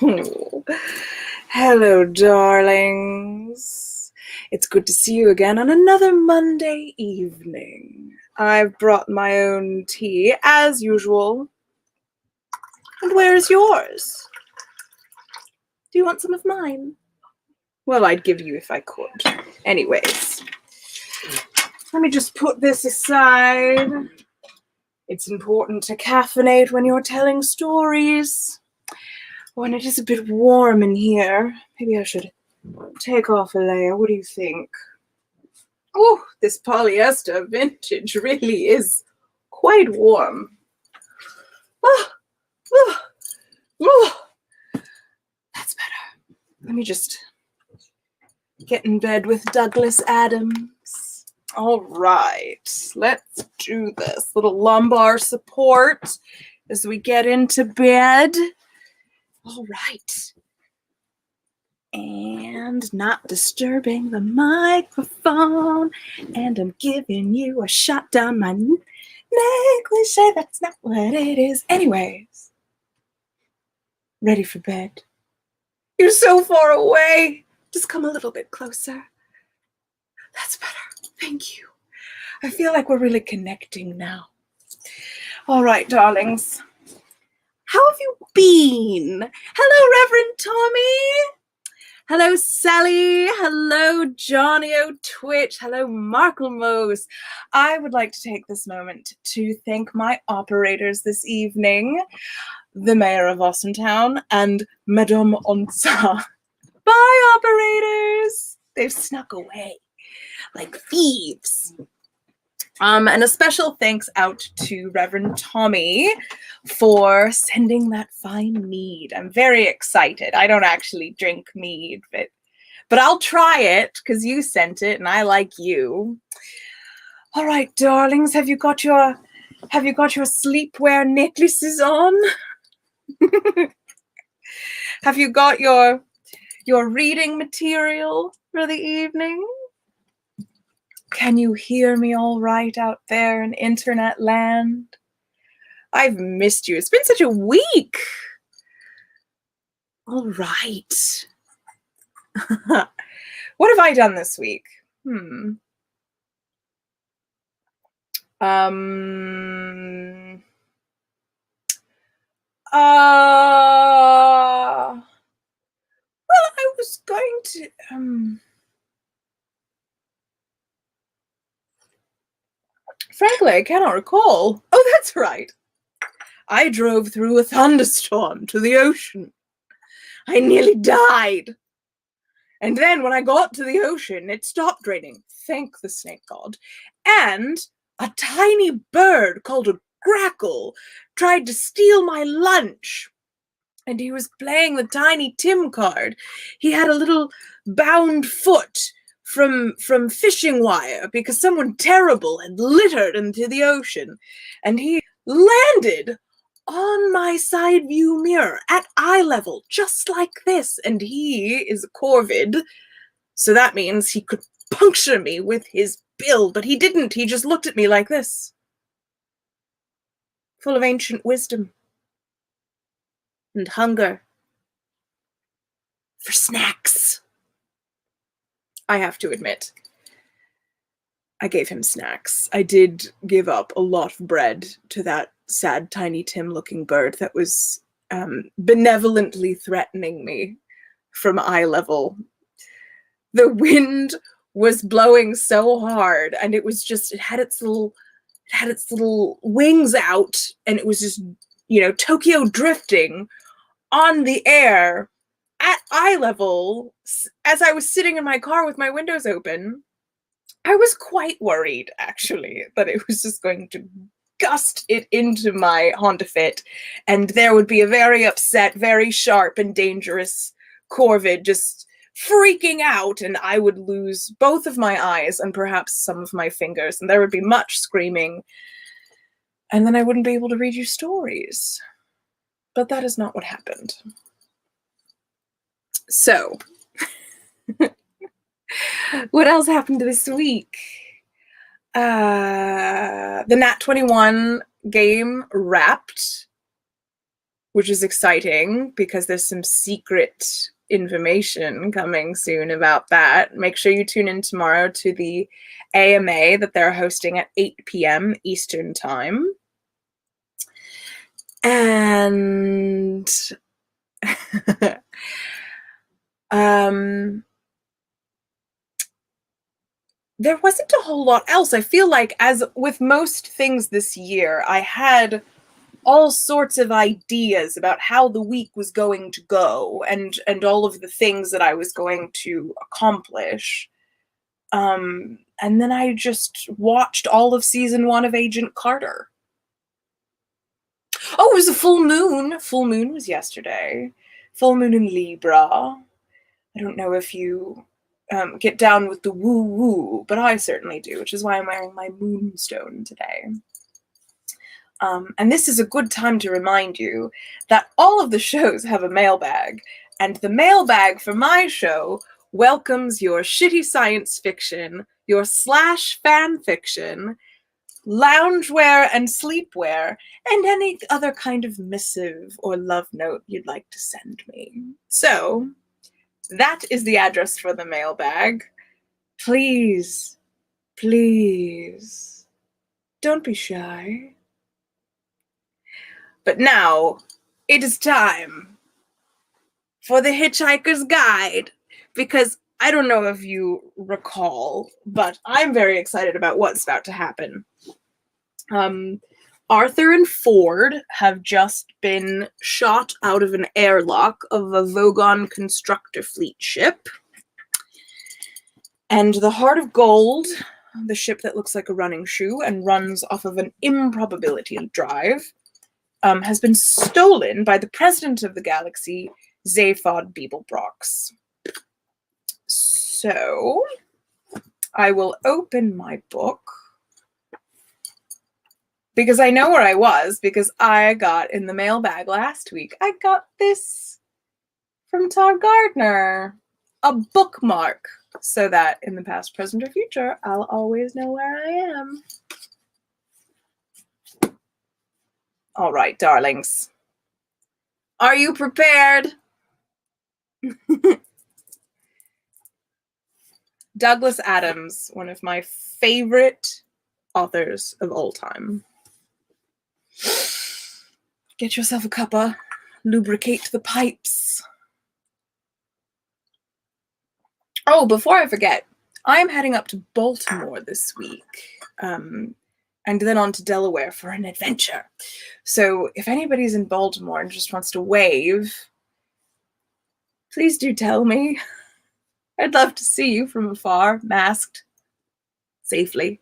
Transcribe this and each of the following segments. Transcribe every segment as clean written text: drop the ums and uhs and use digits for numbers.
Oh, hello, darlings. It's good to see you again on another Monday evening. I've brought my own tea, as usual. And where's yours? Do you want some of mine? Well, I'd give you if I could. Anyways, let me just put this aside. It's important to caffeinate when you're telling stories. Oh, and it is a bit warm in here. Maybe I should take off a layer. What do you think? Oh, this polyester vintage really is quite warm. Oh, oh, oh. That's better. Let me just get in bed with Douglas Adams. All right, let's do this. Little lumbar support as we get into bed. All right. And not disturbing the microphone. And I'm giving you a shot down my neck. Cliche, that's not what it is. Anyways, ready for bed? You're so far away. Just come a little bit closer. That's better. Thank you. I feel like we're really connecting now. All right, darlings. How have you been? Hello, Reverend Tommy. Hello, Sally. Hello, Johnny O Twitch. Hello, Marklemose. I would like to take this moment to thank my operators this evening, the Mayor of Austintown and Madame Onsa. Bye, operators. They've snuck away like thieves. And a special thanks out to Reverend Tommy for sending that fine mead. I'm very excited. I don't actually drink mead, but I'll try it because you sent it and I like you. All right, darlings, have you got your sleepwear necklaces on? Have you got your reading material for the evening? Can you hear me all right out there in internet land? I've missed you. It's been such a week. All right. What have I done this week? Well, I was going to frankly, I cannot recall. Oh, that's right. I drove through a thunderstorm to the ocean. I nearly died. And then when I got to the ocean, it stopped raining. Thank the snake god. And a tiny bird called a grackle tried to steal my lunch. And he was playing the Tiny Tim card. He had a little bound foot from fishing wire because someone terrible had littered into the ocean. And he landed on my side view mirror at eye level, just like this. And he is a corvid, so that means he could puncture me with his bill, but he didn't. He just looked at me like this, full of ancient wisdom and hunger for snacks. I have to admit, I gave him snacks. I did give up a lot of bread to that sad Tiny Tim looking bird that was benevolently threatening me from eye level. The wind was blowing so hard and it was just, it had its little wings out and it was just, Tokyo drifting on the air at eye level as I was sitting in my car with my windows open. I was quite worried, actually, that it was just going to gust it into my Honda Fit, and there would be a very upset, very sharp and dangerous corvid just freaking out, and I would lose both of my eyes and perhaps some of my fingers, and there would be much screaming, and then I wouldn't be able to read you stories. But that is not what happened. So, what else happened this week? The Nat 21 game wrapped. which is exciting because there's some secret information coming soon about that. Make sure you tune in tomorrow to the AMA that they're hosting at 8 p.m. Eastern Time. And there wasn't a whole lot else. I feel like, as with most things this year, I had all sorts of ideas about how the week was going to go and all of the things that I was going to accomplish. And then I just watched all of season 1 of Agent Carter. Oh, it was a full moon. Full moon was yesterday. Full moon in Libra. I don't know if you get down with the woo-woo, but I certainly do, which is why I'm wearing my moonstone today. And this is a good time to remind you that all of the shows have a mailbag, and the mailbag for my show welcomes your shitty science fiction, your / fan fiction, loungewear and sleepwear, and any other kind of missive or love note you'd like to send me. So that is the address for the mailbag. Please, please, don't be shy. But now it is time for the Hitchhiker's Guide, because I don't know if you recall, but I'm very excited about what's about to happen. Arthur and Ford have just been shot out of an airlock of a Vogon constructor fleet ship. And the Heart of Gold, the ship that looks like a running shoe and runs off of an improbability drive, has been stolen by the president of the galaxy, Zaphod Beeblebrox. So, I will open my book, because I know where I was, because I got in the mailbag last week. I got this from Todd Gardner, a bookmark, so that in the past, present, or future, I'll always know where I am. All right, darlings. Are you prepared? Douglas Adams, one of my favorite authors of all time. Get yourself a cuppa, lubricate the pipes. Oh, before I forget, I'm heading up to Baltimore this week, and then on to Delaware for an adventure. So if anybody's in Baltimore and just wants to wave, please do tell me. I'd love to see you from afar, masked, safely.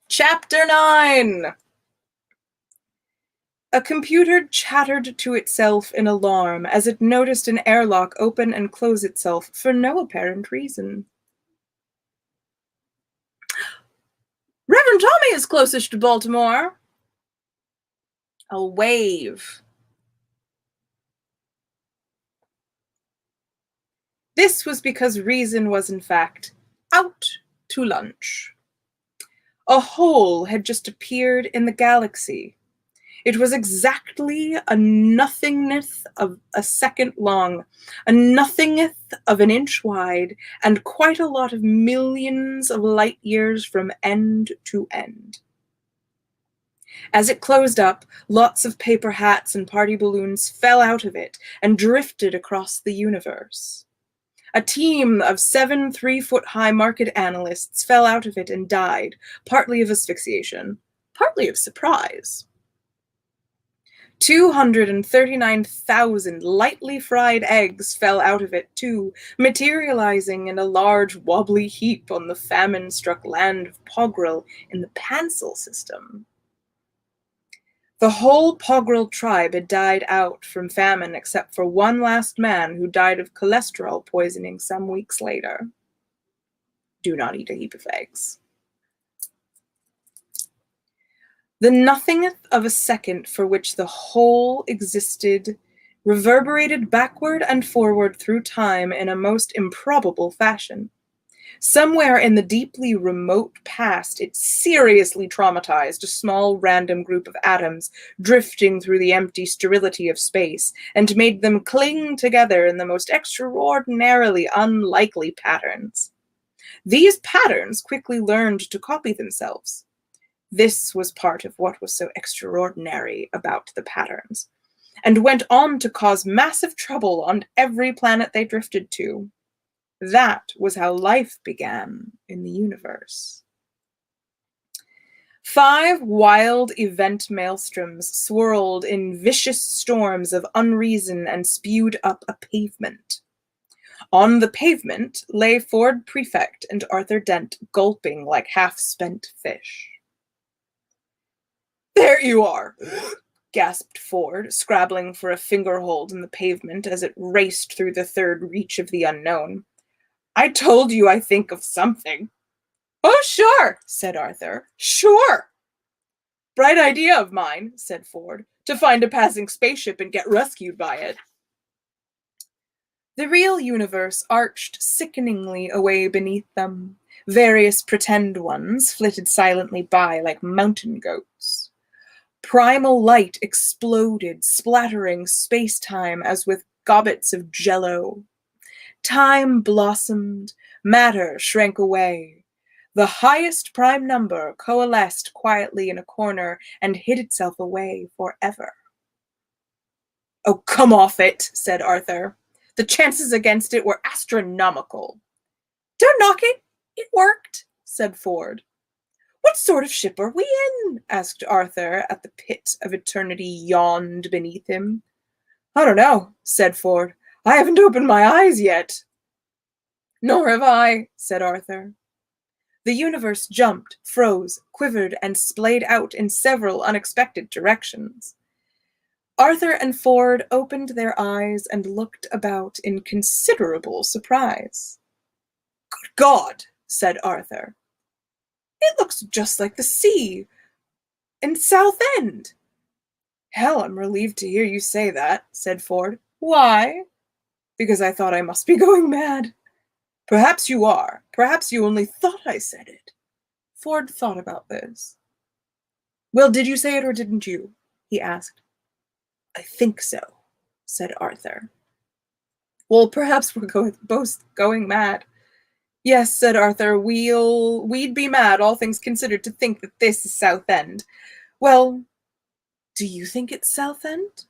Chapter 9. A computer chattered to itself in alarm as it noticed an airlock open and close itself for no apparent reason. Reverend Tommy is closest to Baltimore. I'll wave. This was because reason was, in fact, out to lunch. A hole had just appeared in the galaxy. It was exactly a nothingness of a second long, a nothingness of an inch wide, and quite a lot of millions of light years from end to end. As it closed up, lots of paper hats and party balloons fell out of it and drifted across the universe. A team of 7 3-foot-high market analysts fell out of it and died, partly of asphyxiation, partly of surprise. 239,000 lightly fried eggs fell out of it too, materializing in a large wobbly heap on the famine-struck land of Pogrel in the Pansel system. The whole Pogrel tribe had died out from famine except for one last man who died of cholesterol poisoning some weeks later. Do not eat a heap of eggs. The nothingness of a second for which the whole existed reverberated backward and forward through time in a most improbable fashion. Somewhere in the deeply remote past, it seriously traumatized a small random group of atoms drifting through the empty sterility of space and made them cling together in the most extraordinarily unlikely patterns. These patterns quickly learned to copy themselves. This was part of what was so extraordinary about the patterns, and went on to cause massive trouble on every planet they drifted to. That was how life began in the universe. 5 wild event maelstroms swirled in vicious storms of unreason and spewed up a pavement. On the pavement lay Ford Prefect and Arthur Dent, gulping like half-spent fish. "There you are," gasped Ford, scrabbling for a fingerhold in the pavement as it raced through the third reach of the unknown. "I told you I think of something." "Oh, sure," said Arthur. "Sure." "Bright idea of mine," said Ford, "to find a passing spaceship and get rescued by it." The real universe arched sickeningly away beneath them. Various pretend ones flitted silently by like mountain goats. Primal light exploded, splattering space-time as with gobbets of jello. Time blossomed, matter shrank away. The highest prime number coalesced quietly in a corner and hid itself away forever. "Oh, come off it," said Arthur. "The chances against it were astronomical." "Don't knock it. It worked," said Ford. "What sort of ship are we in?" asked Arthur, as the pit of eternity yawned beneath him. "I don't know," said Ford. "I haven't opened my eyes yet." "Nor have I," said Arthur. The universe jumped, froze, quivered, and splayed out in several unexpected directions. Arthur and Ford opened their eyes and looked about in considerable surprise. "Good God," said Arthur. "It looks just like the sea in Southend." "Hell, I'm relieved to hear you say that," said Ford. "Why?" "Because I thought I must be going mad." "Perhaps you are. Perhaps you only thought I said it." Ford thought about this. "Well, did you say it or didn't you?" he asked. "I think so," said Arthur. "Well, perhaps we're both going mad." "Yes," said Arthur, we'd be mad, all things considered, to think that this is Southend." "Well, do you think it's Southend?"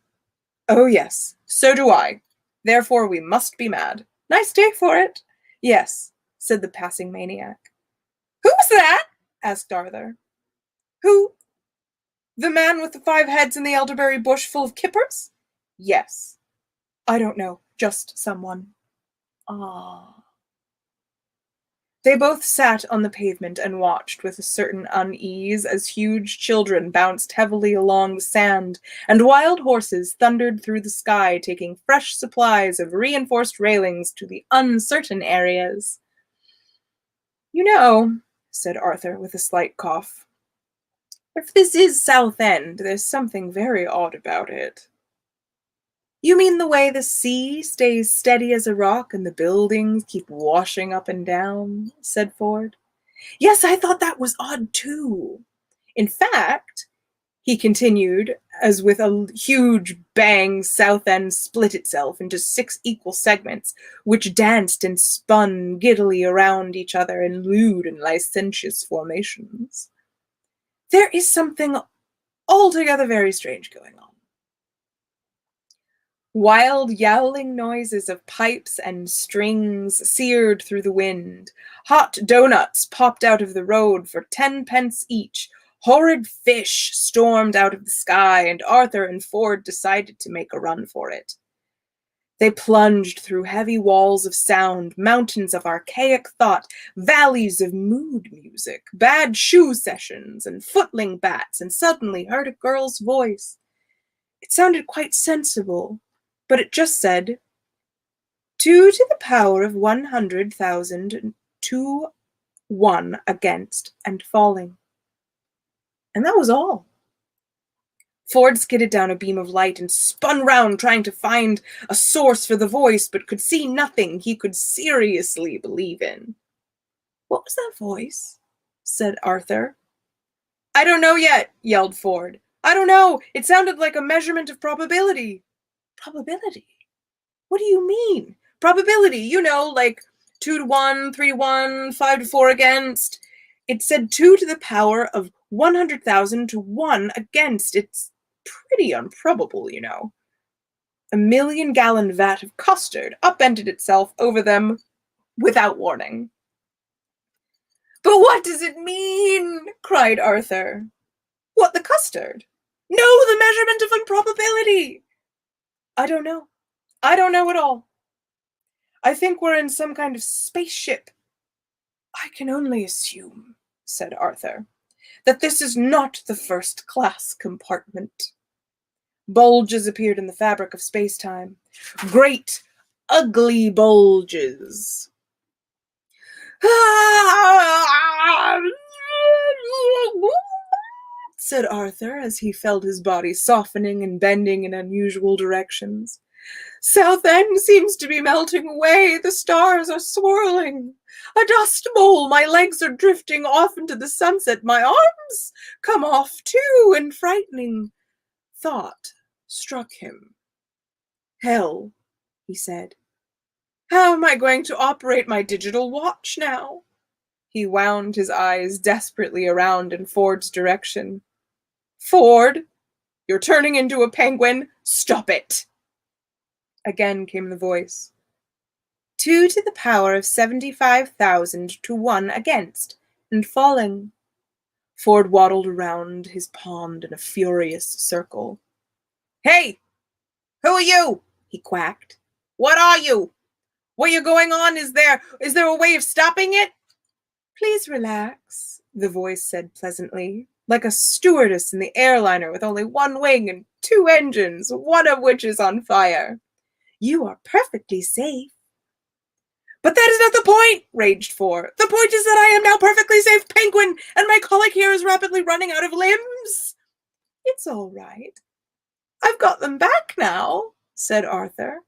"Oh, yes, so do I. Therefore we must be mad." "Nice day for it." "Yes," said the passing maniac. "Who's that?" asked Arthur. "Who? The man with the 5 heads in the elderberry bush full of kippers?" "Yes." "I don't know, just someone." "Ah." They both sat on the pavement and watched with a certain unease as huge children bounced heavily along the sand and wild horses thundered through the sky, taking fresh supplies of reinforced railings to the uncertain areas. "You know," said Arthur with a slight cough, "if this is Southend, there's something very odd about it." "You mean the way the sea stays steady as a rock and the buildings keep washing up and down?" said Ford. "Yes, I thought that was odd too. In fact," he continued, as with a huge bang Southend split itself into 6 equal segments, which danced and spun giddily around each other in lewd and licentious formations, "there is something altogether very strange going on. Wild yowling noises of pipes and strings seared through the wind. Hot doughnuts popped out of the road for 10 pence each. Horrid fish stormed out of the sky, and Arthur and Ford decided to make a run for it. They plunged through heavy walls of sound, mountains of archaic thought, valleys of mood music, bad shoe sessions, and footling bats, and suddenly heard a girl's voice. It sounded quite sensible, but it just said, 2 to the power of 100,000 to 1 against and falling. And that was all. Ford skidded down a beam of light and spun round, trying to find a source for the voice, but could see nothing he could seriously believe in. What was that voice? Said Arthur. I don't know yet, yelled Ford. I don't know. It sounded like a measurement of probability. Probability? What do you mean? Probability, you know, like 2 to 1, 3 to 1, 5 to 4 against. It said 2 to the power of 100,000 to 1 against. It's pretty improbable, you know. A 1,000,000-gallon vat of custard upended itself over them without warning. But what does it mean? Cried Arthur. What, the custard? No, the measurement of improbability. I don't know. I don't know at all. I think we're in some kind of spaceship. I can only assume, said Arthur, that this is not the first-class compartment. Bulges appeared in the fabric of space-time. Great, ugly bulges. Said Arthur as he felt his body softening and bending in unusual directions. Southend seems to be melting away. The stars are swirling. A dust bowl. My legs are drifting off into the sunset. My arms come off too, and frightening thought struck him. Hell, he said. How am I going to operate my digital watch now? He wound his eyes desperately around in Ford's direction. Ford, you're turning into a penguin. Stop it. Again came the voice. 2 to the power of 75,000 to 1 against, and falling. Ford waddled around his pond in a furious circle. Hey! Who are you? He quacked. What are you? What are going on? Is there a way of stopping it? Please relax, the voice said pleasantly, like a stewardess in the airliner with only one wing and 2 engines, one of which is on fire. You are perfectly safe. But that is not the point, raged Ford. The point is that I am now perfectly safe penguin, and my colic here is rapidly running out of limbs. It's all right. I've got them back now, said Arthur.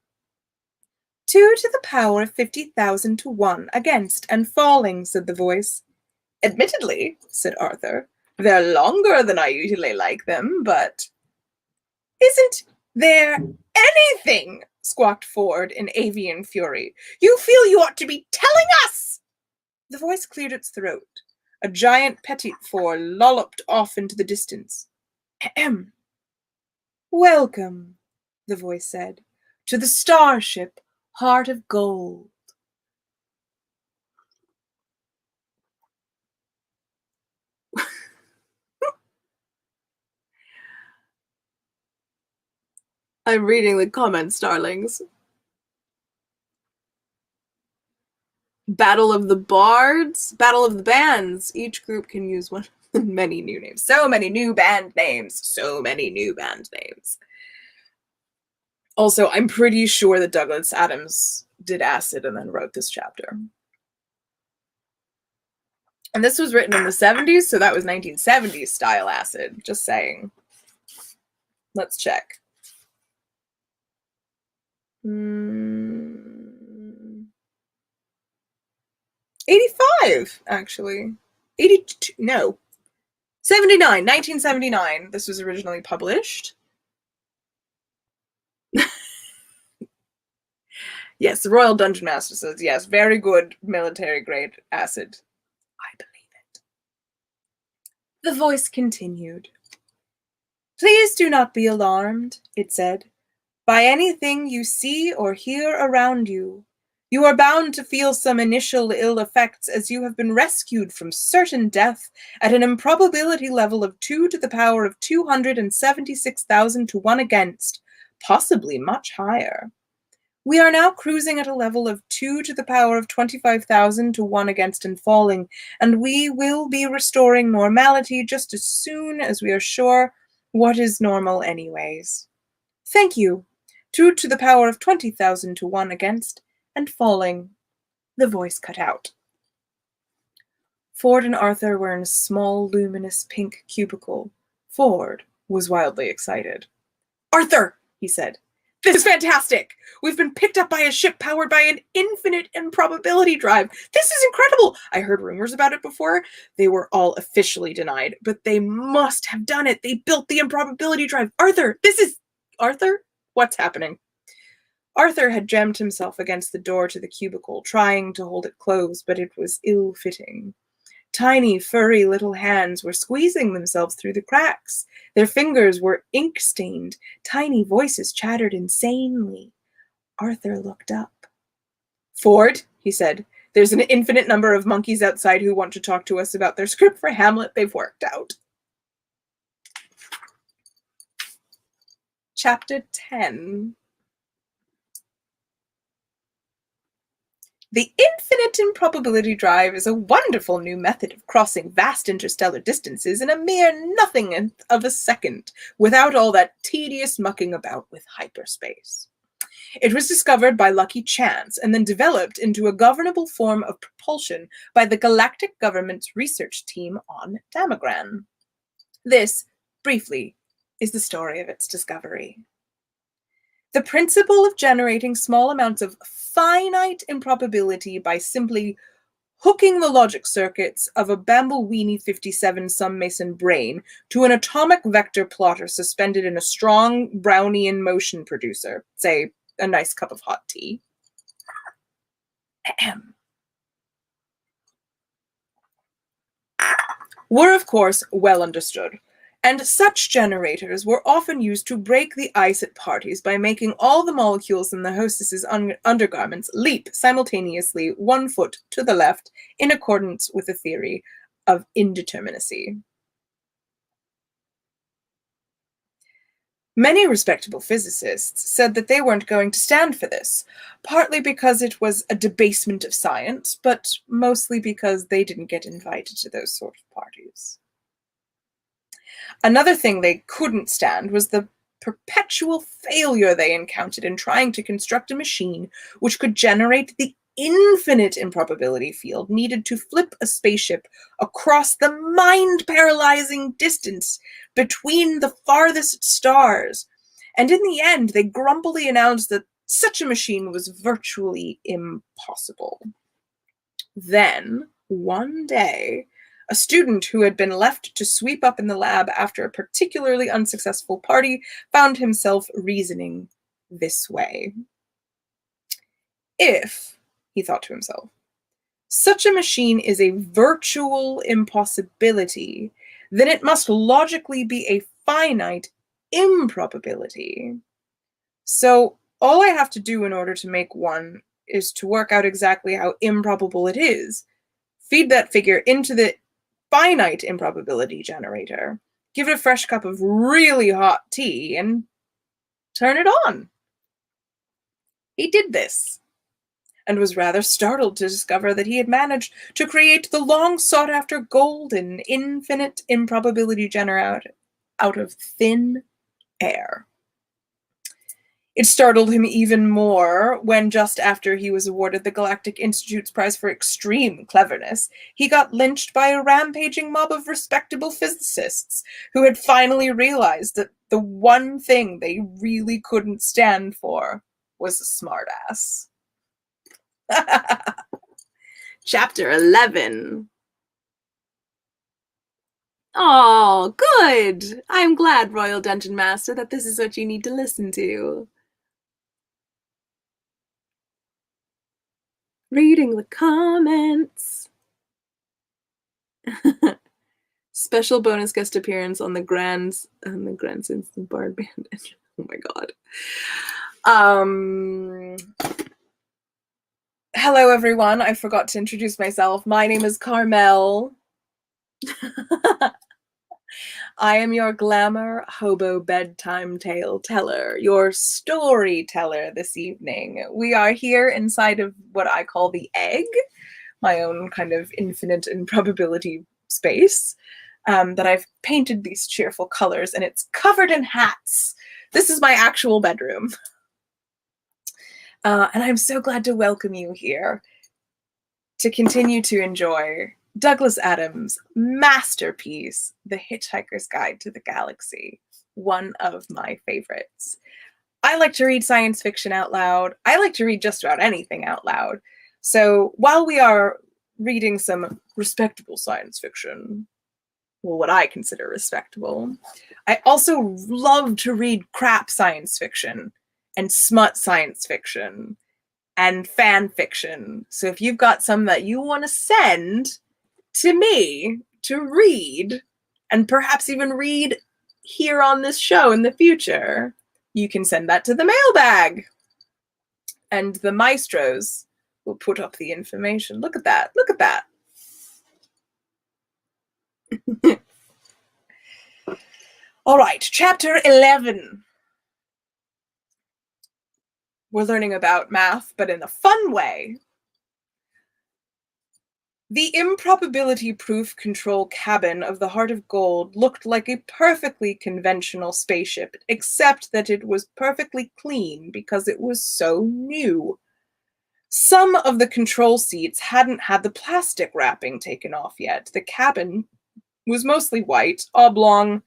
2 to the power of 50,000 to 1 against and falling, said the voice. Admittedly, said Arthur, they're longer than I usually like them, but... Isn't there anything, squawked Ford in avian fury, you feel you ought to be telling us? The voice cleared its throat. A giant petit four lolloped off into the distance. Ahem. Welcome, the voice said, to the starship Heart of Gold. I'm reading the comments, darlings. Battle of the Bards, Battle of the Bands. Each group can use one of many new names. So many new band names. So many new band names. Also, I'm pretty sure that Douglas Adams did acid and then wrote this chapter. And this was written in the 70s, so that was 1970s style acid. Just saying. Let's check. 85, actually. 82, no. 79, 1979. This was originally published. Yes, the Royal Dungeon Master says, yes, very good military-grade acid. I believe it. The voice continued. Please do not be alarmed, it said, by anything you see or hear around you. You are bound to feel some initial ill effects as you have been rescued from certain death at an improbability level of 2 to the power of 276,000 to 1 against, possibly much higher. We are now cruising at a level of 2 to the power of 25,000 to 1 against and falling, and we will be restoring normality just as soon as we are sure what is normal anyways. Thank you. 2 to the power of 20,000 to 1 against and falling. The voice cut out. Ford and Arthur were in a small, luminous pink cubicle. Ford was wildly excited. Arthur, he said, This is fantastic. We've been picked up by a ship powered by an infinite improbability drive. This is incredible. I heard rumors about it before. They were all officially denied, but they must have done it. They built the improbability drive. Arthur, Arthur? What's happening? Arthur had jammed himself against the door to the cubicle, trying to hold it closed, but it was ill-fitting. Tiny, furry little hands were squeezing themselves through the cracks. Their fingers were ink-stained. Tiny voices chattered insanely. Arthur looked up. "Ford," he said, "there's an infinite number of monkeys outside who want to talk to us about their script for Hamlet they've worked out." Chapter 10. The infinite improbability drive is a wonderful new method of crossing vast interstellar distances in a mere nothing of a second, without all that tedious mucking about with hyperspace. It was discovered by lucky chance and then developed into a governable form of propulsion by the Galactic Government's research team on Damagran. This, briefly, is the story of its discovery. The principle of generating small amounts of finite improbability by simply hooking the logic circuits of a Bambleweenie 57 Mason brain to an atomic vector plotter suspended in a strong Brownian motion producer, say, a nice cup of hot tea, were of course well understood. And such generators were often used to break the ice at parties by making all the molecules in the hostess's undergarments leap simultaneously 1 foot to the left in accordance with the theory of indeterminacy. Many respectable physicists said that they weren't going to stand for this, partly because it was a debasement of science, but mostly because they didn't get invited to those sort of parties. Another thing they couldn't stand was the perpetual failure they encountered in trying to construct a machine which could generate the infinite improbability field needed to flip a spaceship across the mind-paralyzing distance between the farthest stars. And in the end, they grumpily announced that such a machine was virtually impossible. Then, one day, a student who had been left to sweep up in the lab after a particularly unsuccessful party found himself reasoning this way. If, he thought to himself, such a machine is a virtual impossibility, then it must logically be a finite improbability. So all I have to do in order to make one is to work out exactly how improbable it is, feed that figure into the finite improbability generator, give it a fresh cup of really hot tea, and turn it on. He did this, and was rather startled to discover that he had managed to create the long-sought-after golden infinite improbability generator out of thin air. It startled him even more when, just after he was awarded the Galactic Institute's Prize for Extreme Cleverness, he got lynched by a rampaging mob of respectable physicists who had finally realized that the one thing they really couldn't stand for was a smartass. Chapter 11. Oh, good! I'm glad, Royal Dungeon Master, that this is what you need to listen to. Reading the comments. Special bonus guest appearance on the Grand Instant Bard Bandit. Oh my god. Hello everyone, I forgot to introduce myself. My name is Carmel. I am your GlamourHobo bedtime tale teller, your storyteller this evening. We are here inside of what I call the egg, my own kind of infinite improbability space, that I've painted these cheerful colors, and it's covered in hats. This is my actual bedroom. And I'm so glad to welcome you here to continue to enjoy Douglas Adams' masterpiece, The Hitchhiker's Guide to the Galaxy, one of my favorites. I like to read science fiction out loud. I like to read just about anything out loud. So while we are reading some respectable science fiction, well, what I consider respectable, I also love to read crap science fiction and smut science fiction and fan fiction. So if you've got some that you want to send to me to read, and perhaps even read here on this show in the future, you can send that to the mailbag. And the maestros will put up the information. Look at that. Look at that. All right, chapter 11. We're learning about math, but in a fun way. The improbability-proof control cabin of the Heart of Gold looked like a perfectly conventional spaceship, except that it was perfectly clean because it was so new. Some of the control seats hadn't had the plastic wrapping taken off yet. The cabin was mostly white, oblong,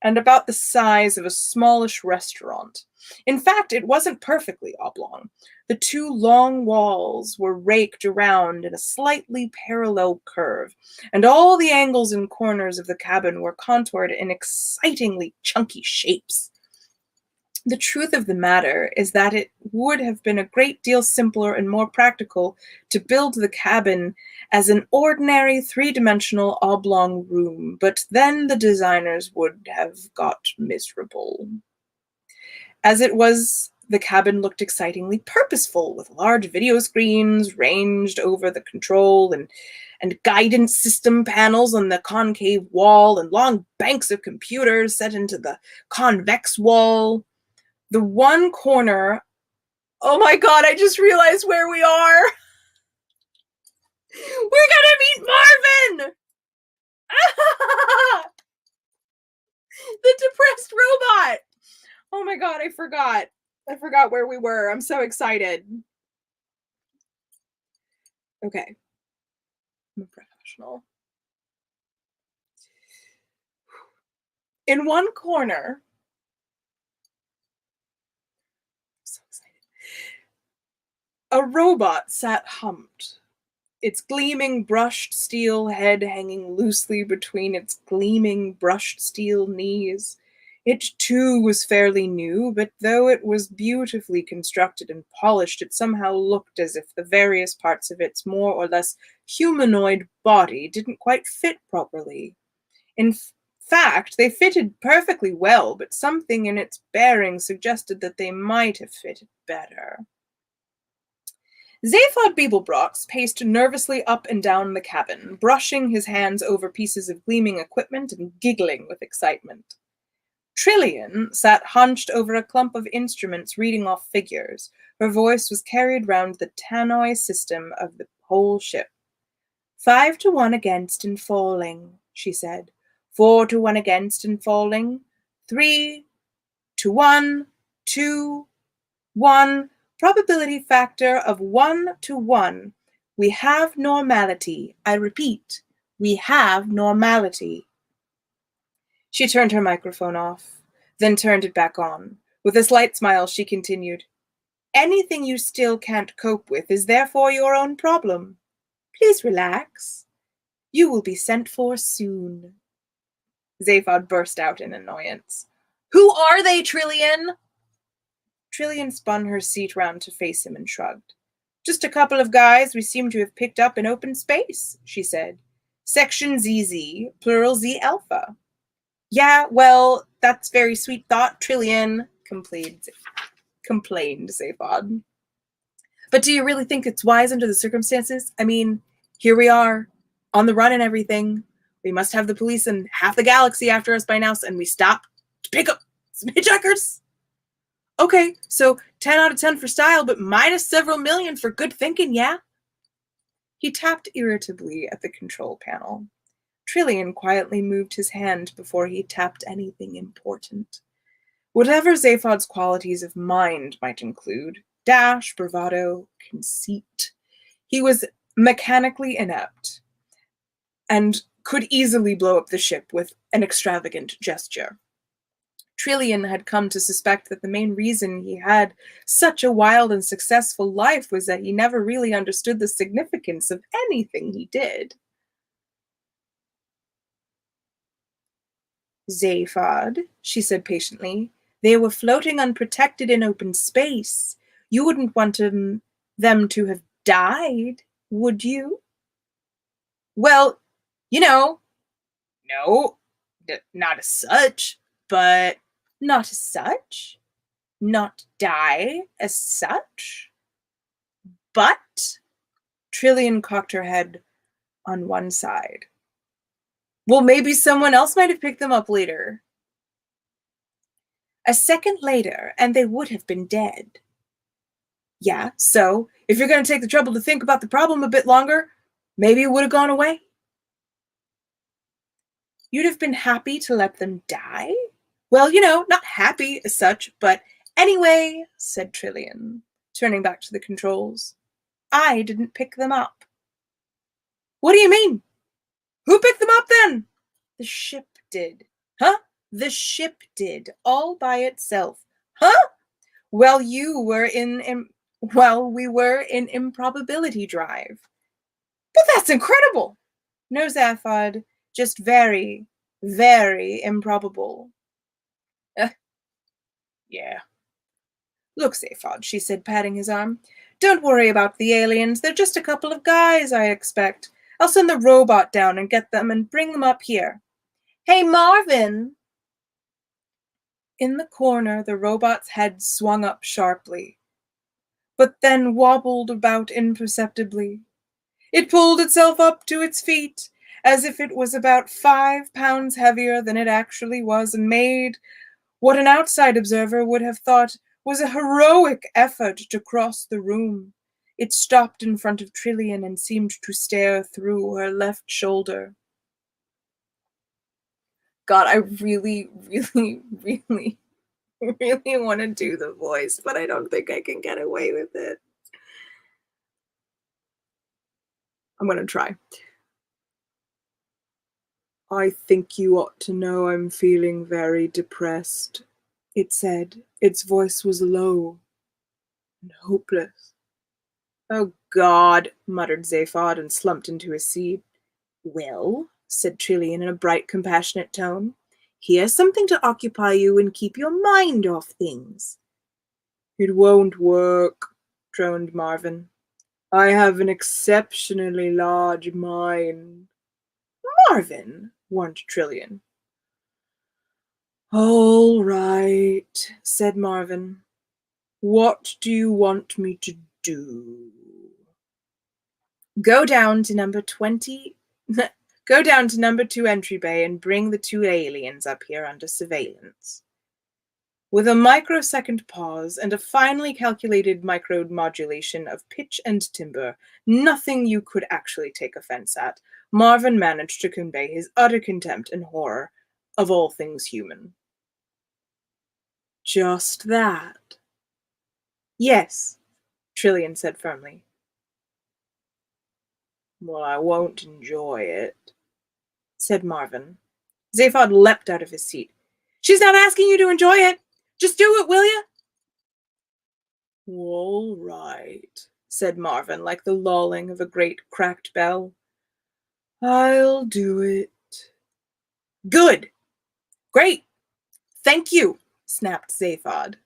and about the size of a smallish restaurant. In fact, it wasn't perfectly oblong. The two long walls were raked around in a slightly parallel curve, and all the angles and corners of the cabin were contoured in excitingly chunky shapes. The truth of the matter is that it would have been a great deal simpler and more practical to build the cabin as an ordinary three-dimensional oblong room, but then the designers would have got miserable. As it was, the cabin looked excitingly purposeful, with large video screens ranged over the control and guidance system panels on the concave wall and long banks of computers set into the convex wall. The one corner, oh my god, I just realized where we are. We're gonna meet Marvin! The depressed robot! Oh my god, I forgot. I forgot where we were. I'm so excited. Okay. I'm a professional. In one corner, so excited, a robot sat humped, its gleaming brushed steel head hanging loosely between its gleaming brushed steel knees. It too was fairly new, but though it was beautifully constructed and polished, it somehow looked as if the various parts of its more or less humanoid body didn't quite fit properly. In fact, they fitted perfectly well, but something in its bearing suggested that they might have fitted better. Zaphod Beeblebrox paced nervously up and down the cabin, brushing his hands over pieces of gleaming equipment and giggling with excitement. Trillian sat hunched over a clump of instruments reading off figures. Her voice was carried round the tannoy system of the whole ship. 5 to 1 against and falling, she said. 4 to 1 against and falling. 3 to 1, 2, 1. Probability factor of 1 to 1. We have normality. I repeat, we have normality. She turned her microphone off, then turned it back on. With a slight smile, she continued, Anything you still can't cope with is therefore your own problem. Please relax. You will be sent for soon. Zaphod burst out in annoyance. Who are they, Trillian? Trillian spun her seat round to face him and shrugged. Just a couple of guys we seem to have picked up in open space, she said. Section ZZ, plural Z alpha. Yeah, well, that's very sweet thought, Trillian, complained Zaphod. But do you really think it's wise under the circumstances? I mean, here we are, on the run and everything. We must have the police and half the galaxy after us by now, and we stop to pick up some hitchhikers? Okay, so 10 out of 10 for style, but minus several million for good thinking, yeah? He tapped irritably at the control panel. Trillian quietly moved his hand before he tapped anything important. Whatever Zaphod's qualities of mind might include, dash, bravado, conceit, he was mechanically inept and could easily blow up the ship with an extravagant gesture. Trillian had come to suspect that the main reason he had such a wild and successful life was that he never really understood the significance of anything he did. Zaphod, she said patiently, they were floating unprotected in open space. You wouldn't want them to have died, would you? Well, you know, no, not as such, but not as such? Not die as such? But Trillian cocked her head on one side. Well, maybe someone else might have picked them up later. A second later, and they would have been dead. Yeah, so if you're going to take the trouble to think about the problem a bit longer, maybe it would have gone away. You'd have been happy to let them die? Well, not happy as such, but anyway, said Trillian, turning back to the controls. I didn't pick them up. What do you mean? Who picked them up then? The ship did. Huh? The ship did, all by itself. Huh? Well, we were in improbability drive. But that's incredible. No, Zaphod, just very, very improbable. Yeah. Look, Zaphod, she said, patting his arm. Don't worry about the aliens. They're just a couple of guys, I expect. I'll send the robot down and get them and bring them up here. Hey, Marvin! In the corner, the robot's head swung up sharply, but then wobbled about imperceptibly. It pulled itself up to its feet, as if it was about 5 pounds heavier than it actually was, and made what an outside observer would have thought was a heroic effort to cross the room. It stopped in front of Trillian and seemed to stare through her left shoulder. God, I really, really, really, really want to do the voice, but I don't think I can get away with it. I'm going to try. I think you ought to know I'm feeling very depressed, it said. Its voice was low and hopeless. Oh, God, muttered Zaphod and slumped into his seat. Well, said Trillian in a bright, compassionate tone, here's something to occupy you and keep your mind off things. It won't work, droned Marvin. I have an exceptionally large mind. Marvin, warned Trillian. All right, said Marvin. What do you want me to do? Go down to number 20. Go down to number 2 entry bay and bring the 2 aliens up here under surveillance. With a microsecond pause and a finely calculated micromodulation of pitch and timbre, nothing you could actually take offense at, Marvin managed to convey his utter contempt and horror of all things human. Just that? Yes, Trillian said firmly. Well, I won't enjoy it, said Marvin. Zaphod leapt out of his seat. She's not asking you to enjoy it. Just do it, will you? All right, said Marvin, like the lolling of a great cracked bell. I'll do it. Good. Great. Thank you, snapped Zaphod.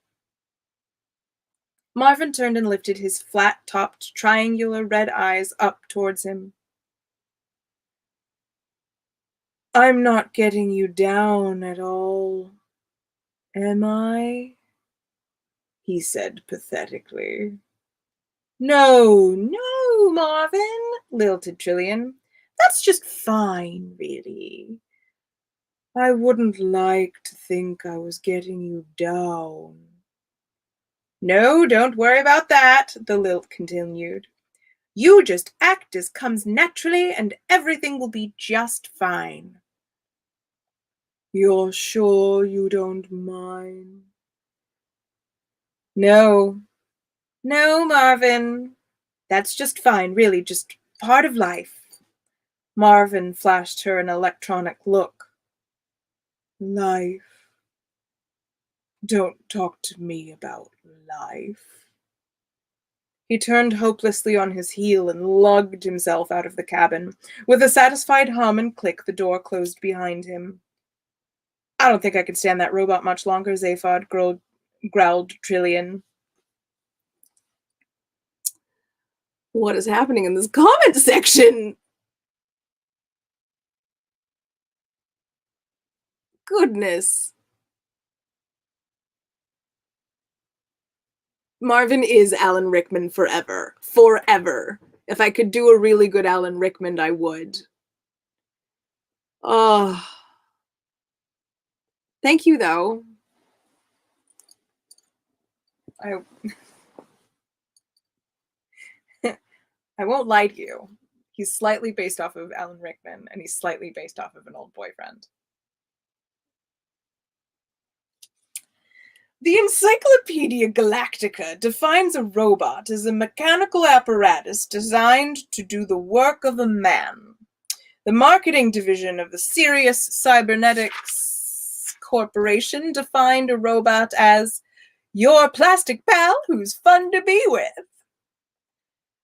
Marvin turned and lifted his flat-topped, triangular red eyes up towards him. I'm not getting you down at all, am I? He said pathetically. No, no, Marvin, lilted Trillian. That's just fine, really. I wouldn't like to think I was getting you down. No, don't worry about that, the lilt continued. You just act as comes naturally and everything will be just fine. You're sure you don't mind? No. No, Marvin. That's just fine, really, just part of life. Marvin flashed her an electronic look. Life. Don't talk to me about life. He turned hopelessly on his heel and lugged himself out of the cabin. With a satisfied hum and click, the door closed behind him. I don't think I can stand that robot much longer, Zaphod growled Trillian. What is happening in this comment section? Goodness. Marvin is Alan Rickman forever. Forever. If I could do a really good Alan Rickman, I would. Oh. Thank you, though. I won't lie to you. He's slightly based off of Alan Rickman, and he's slightly based off of an old boyfriend. The Encyclopedia Galactica defines a robot as a mechanical apparatus designed to do the work of a man. The marketing division of the Sirius Cybernetics Corporation defined a robot as your plastic pal who's fun to be with.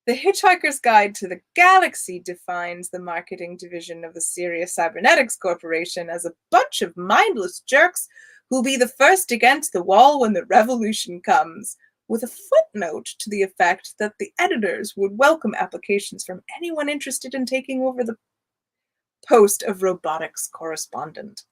The Hitchhiker's Guide to the Galaxy defines the marketing division of the Sirius Cybernetics Corporation as a bunch of mindless jerks who'll be the first against the wall when the revolution comes, with a footnote to the effect that the editors would welcome applications from anyone interested in taking over the post of robotics correspondent.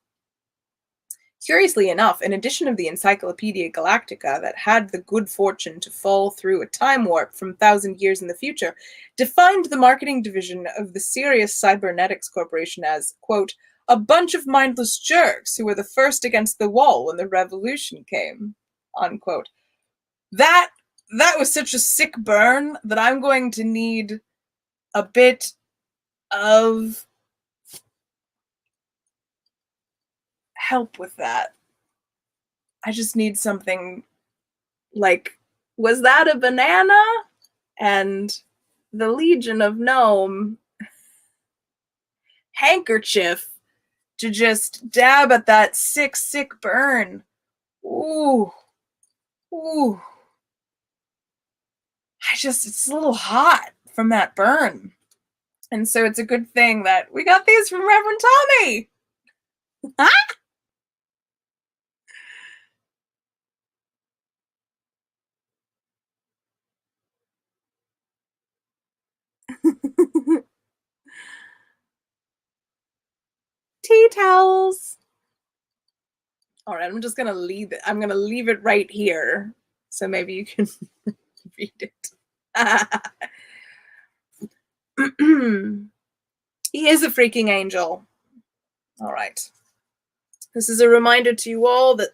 Curiously enough, an edition of the Encyclopedia Galactica that had the good fortune to fall through a time warp from 1,000 years in the future defined the marketing division of the Sirius Cybernetics Corporation as, quote, a bunch of mindless jerks who were the first against the wall when the revolution came, unquote. That was such a sick burn that I'm going to need a bit of help with that. I just need something like, was that a banana? And the Legion of Gnome handkerchief to just dab at that sick, sick burn. Ooh. Ooh. It's a little hot from that burn. And so it's a good thing that we got these from Reverend Tommy. Tea towels. All right, I'm just gonna leave it. I'm gonna leave it right here, so maybe you can read it. He is a freaking angel. All right. This is a reminder to you all that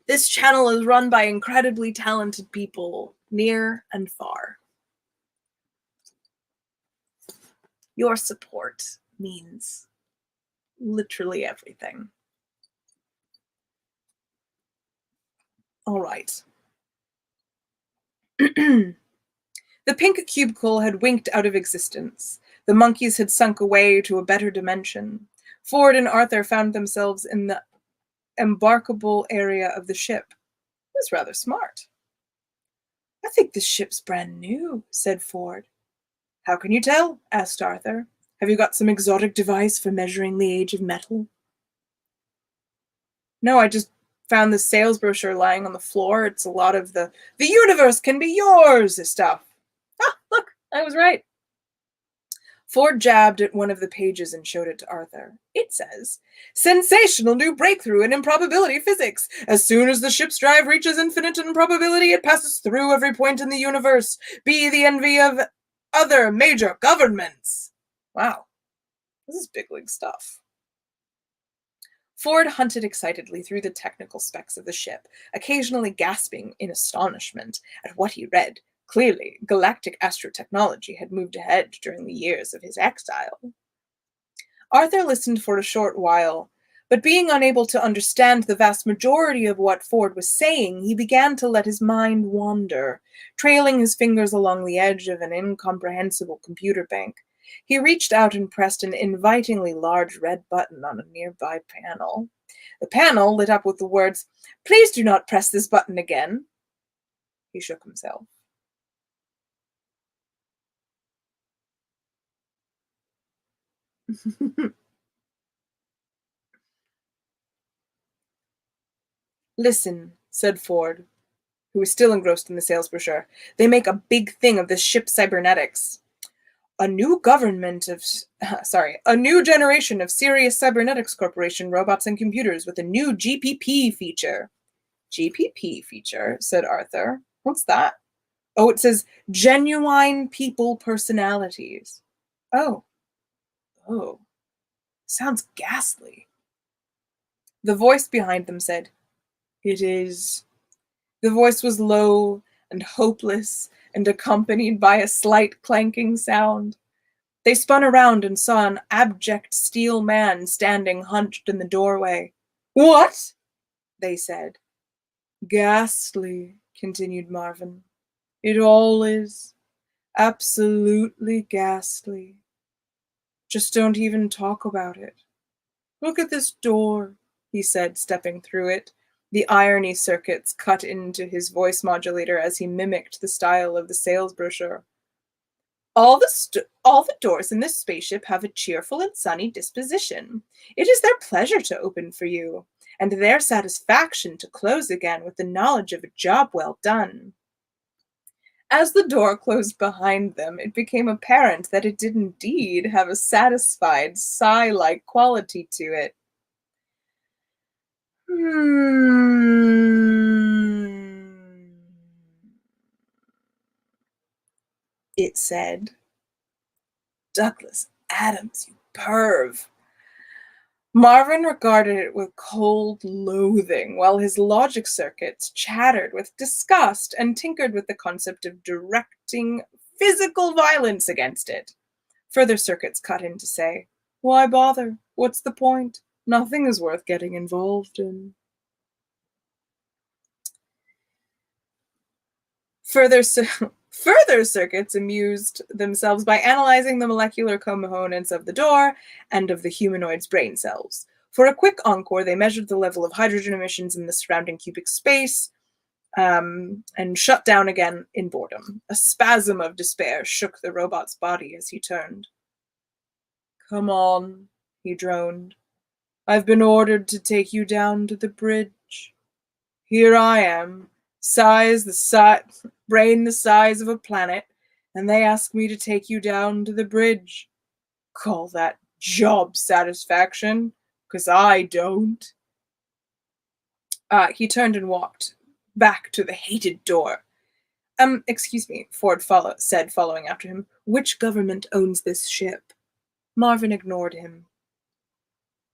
this channel is run by incredibly talented people, near and far. Your support means literally everything. All right. The pink cubicle had winked out of existence. The monkeys had sunk away to a better dimension. Ford and Arthur found themselves in the embarkable area of the ship. It was rather smart. I think this ship's brand new, said Ford. How can you tell? Asked Arthur. Have you got some exotic device for measuring the age of metal? No, I just found the sales brochure lying on the floor. It's a lot of the universe can be yours stuff. Ah, look, I was right. Ford jabbed at one of the pages and showed it to Arthur. It says, sensational new breakthrough in improbability physics. As soon as the ship's drive reaches infinite improbability, it passes through every point in the universe. Be the envy of other major governments. Wow, this is big league stuff. Ford hunted excitedly through the technical specs of the ship, occasionally gasping in astonishment at what he read. Clearly, galactic astrotechnology had moved ahead during the years of his exile. Arthur listened for a short while, but being unable to understand the vast majority of what Ford was saying, he began to let his mind wander, trailing his fingers along the edge of an incomprehensible computer bank. He reached out and pressed an invitingly large red button on a nearby panel. The panel lit up with the words, "Please do not press this button again." He shook himself. "Listen," said Ford, who was still engrossed in the sales brochure. "They make a big thing of this ship's cybernetics. A new a new generation of Sirius Cybernetics Corporation robots and computers with a new GPP feature." GPP feature, said Arthur. What's that? Oh, it says genuine people personalities. Oh, oh, sounds ghastly. The voice behind them said, "It is." The voice was low and hopeless and accompanied by a slight clanking sound. They spun around and saw an abject steel man standing hunched in the doorway. "What?" they said. "Ghastly," continued Marvin. "It all is. Absolutely ghastly. Just don't even talk about it. Look at this door," he said, stepping through it. The irony circuits cut into his voice modulator as he mimicked the style of the sales brochure. All the doors in this spaceship have a cheerful and sunny disposition. It is their pleasure to open for you, and their satisfaction to close again with the knowledge of a job well done." As the door closed behind them, it became apparent that it did indeed have a satisfied, sigh-like quality to it. It said. "Douglas Adams, you perv." Marvin regarded it with cold loathing, while his logic circuits chattered with disgust and tinkered with the concept of directing physical violence against it. Further circuits cut in to say, "Why bother? What's the point? Nothing is worth getting involved in." Further circuits amused themselves by analyzing the molecular components of the door and of the humanoid's brain cells. For a quick encore, they measured the level of hydrogen emissions in the surrounding cubic space, and shut down again in boredom. A spasm of despair shook the robot's body as he turned. "Come on," he droned. "I've been ordered to take you down to the bridge. Here I am, brain the size of a planet, and they ask me to take you down to the bridge. Call that job satisfaction? 'Cause I don't." He turned and walked back to the hated door. Excuse me," Ford said, following after him. "Which government owns this ship?" Marvin ignored him.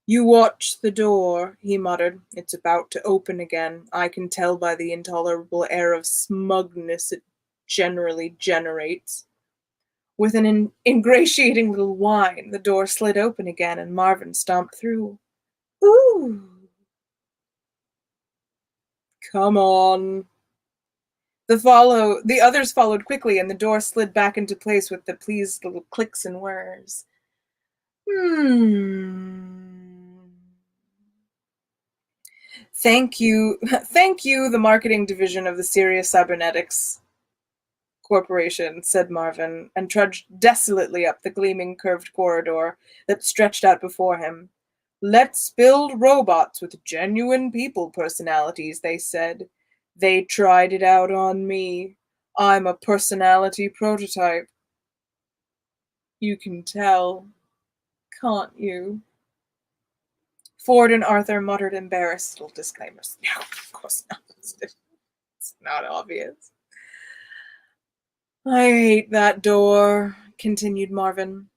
"You watch the door," he muttered. "It's about to open again. I can tell by the intolerable air of smugness it generally generates." With an ingratiating little whine, the door slid open again and Marvin stomped through. "Ooh." "Come on." The others followed quickly and the door slid back into place with the pleased little clicks and whirs. Thank you, the marketing division of the Sirius Cybernetics Corporation," said Marvin, and trudged desolately up the gleaming curved corridor that stretched out before him. "Let's build robots with genuine people personalities," they said. "They tried it out on me. I'm a personality prototype. You can tell, can't you?" Ford and Arthur muttered embarrassed little disclaimers. "No, of course not. It's not obvious." "I hate that door," continued Marvin.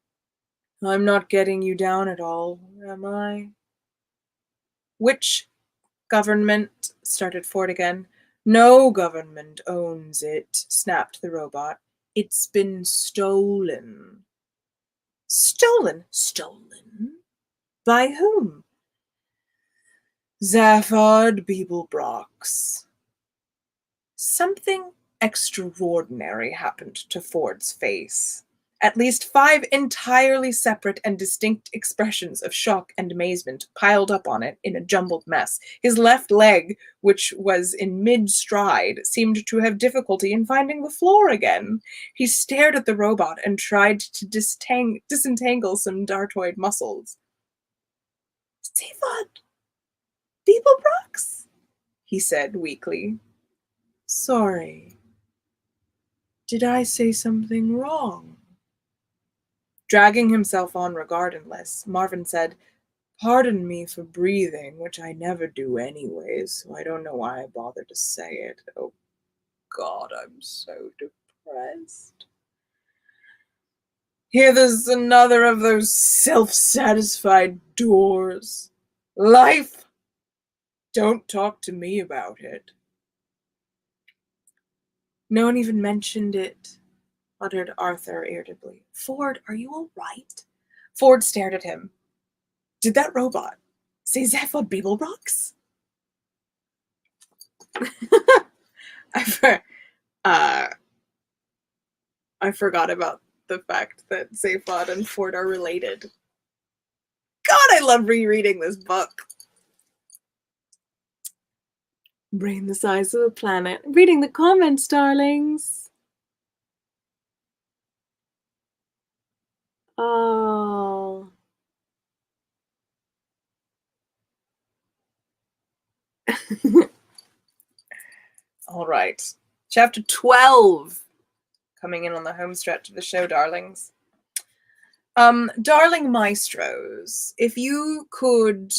"I'm not getting you down at all, am I?" "Which government?" started Ford again. "No government owns it," snapped the robot. "It's been stolen." "Stolen? Stolen? By whom?" "Zaphod Beeblebrox." Something extraordinary happened to Ford's face. At least 5 entirely separate and distinct expressions of shock and amazement piled up on it in a jumbled mess. His left leg, which was in mid-stride, seemed to have difficulty in finding the floor again. He stared at the robot and tried to disentangle some dartoid muscles. "Stefan, Beeblebrox?" he said weakly. "Sorry. Did I say something wrong?" Dragging himself on regardless, Marvin said, "Pardon me for breathing, which I never do anyways, so I don't know why I bothered to say it. Oh God, I'm so depressed. Here there's another of those self-satisfied doors. Life! Don't talk to me about it." "No one even mentioned it," muttered Arthur irritably. "Ford, are you all right?" Ford stared at him. "Did that robot say Zephyr Beeblebrox?" I forgot about the fact that Zaphod and Ford are related. God, I love rereading this book. Brain the size of a planet. Reading the comments, darlings. Oh. All right. Chapter 12. Coming in on the home stretch of the show, darlings. Darling maestros, if you could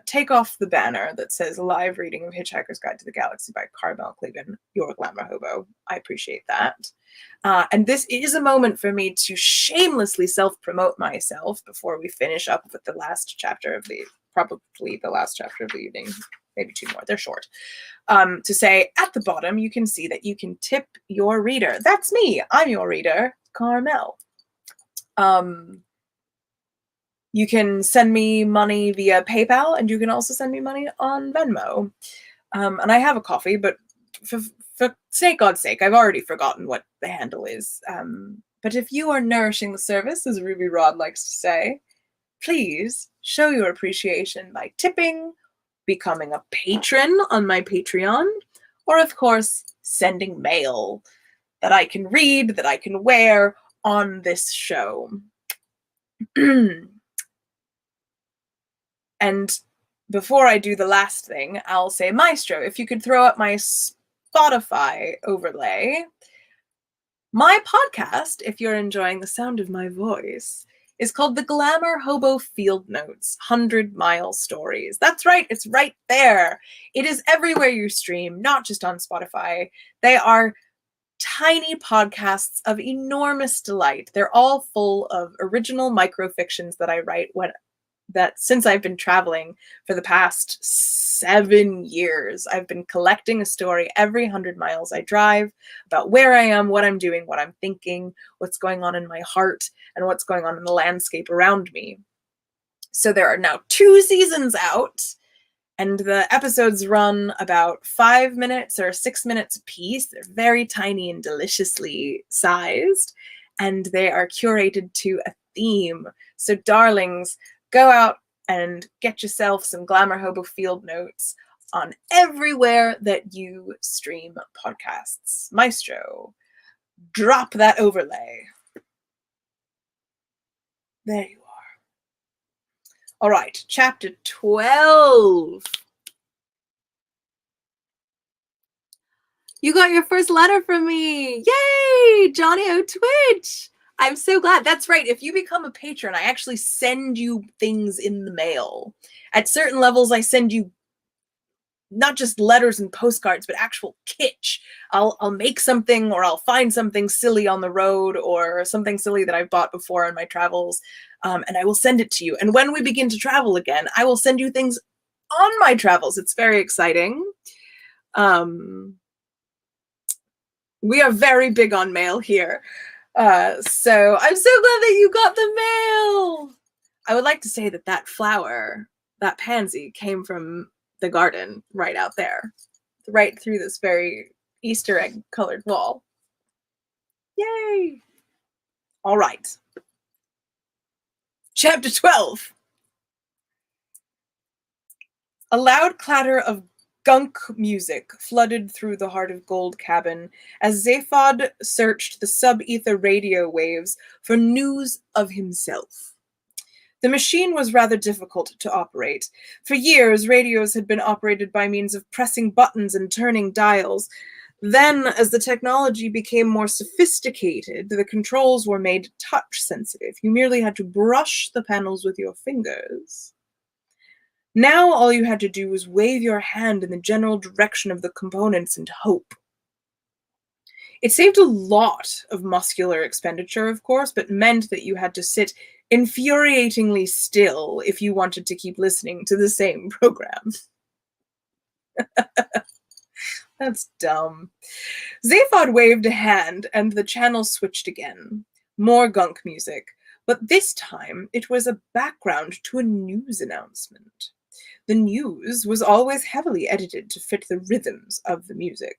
take off the banner that says live reading of Hitchhiker's Guide to the Galaxy by Carmel Cleveland, your GlamourHobo. I appreciate that. And this is a moment for me to shamelessly self-promote myself before we finish up with the last chapter of probably the last chapter of the evening, maybe 2 more, they're short. To say at the bottom, you can see that you can tip your reader. That's me, I'm your reader, Carmel. You can send me money via PayPal, and you can also send me money on Venmo. And I have a coffee, but for God's sake, I've already forgotten what the handle is. But if you are nourishing the service, as Ruby Rod likes to say, please show your appreciation by tipping, becoming a patron on my Patreon, or of course, sending mail that I can read, that I can wear on this show. And before I do the last thing, I'll say, Maestro, if you could throw up my Spotify overlay. My podcast, if you're enjoying the sound of my voice, is called the GlamourHobo Field Notes 100-Mile Stories. That's right, it's right there. It is everywhere you stream, not just on Spotify. They are tiny podcasts of enormous delight. They're all full of original microfictions that I write since I've been traveling for the past 7 years. I've been collecting a story every 100 miles I drive about where I am, what I'm doing, what I'm thinking, what's going on in my heart, and what's going on in the landscape around me. So there are now 2 seasons out, and the episodes run about 5 minutes or 6 minutes a piece. They're very tiny and deliciously sized, and they are curated to a theme. So darlings, go out and get yourself some GlamourHobo Field Notes on everywhere that you stream podcasts. Maestro, drop that overlay. There you are. All right, chapter 12. You got your first letter from me. Yay, Johnny O Twitch. I'm so glad. That's right. If you become a patron, I actually send you things in the mail. At certain levels, I send you not just letters and postcards, but actual kitsch. I'll make something, or I'll find something silly on the road, or something silly that I've bought before in my travels, and I will send it to you. And when we begin to travel again, I will send you things on my travels. It's very exciting. We are very big on mail here. So I'm so glad that you got the mail. I would like to say that flower, that pansy, came from the garden right out there, right through this very Easter egg colored wall. Yay! All right. Chapter 12. A loud clatter of gunk music flooded through the Heart of Gold cabin as Zaphod searched the sub-ether radio waves for news of himself. The machine was rather difficult to operate. For years, radios had been operated by means of pressing buttons and turning dials. Then, as the technology became more sophisticated, the controls were made touch-sensitive. You merely had to brush the panels with your fingers. Now all you had to do was wave your hand in the general direction of the components and hope. It saved a lot of muscular expenditure, of course, but meant that you had to sit infuriatingly still if you wanted to keep listening to the same program. That's dumb. Zaphod waved a hand, and the channel switched again. More gunk music, but this time it was a background to a news announcement. The news was always heavily edited to fit the rhythms of the music.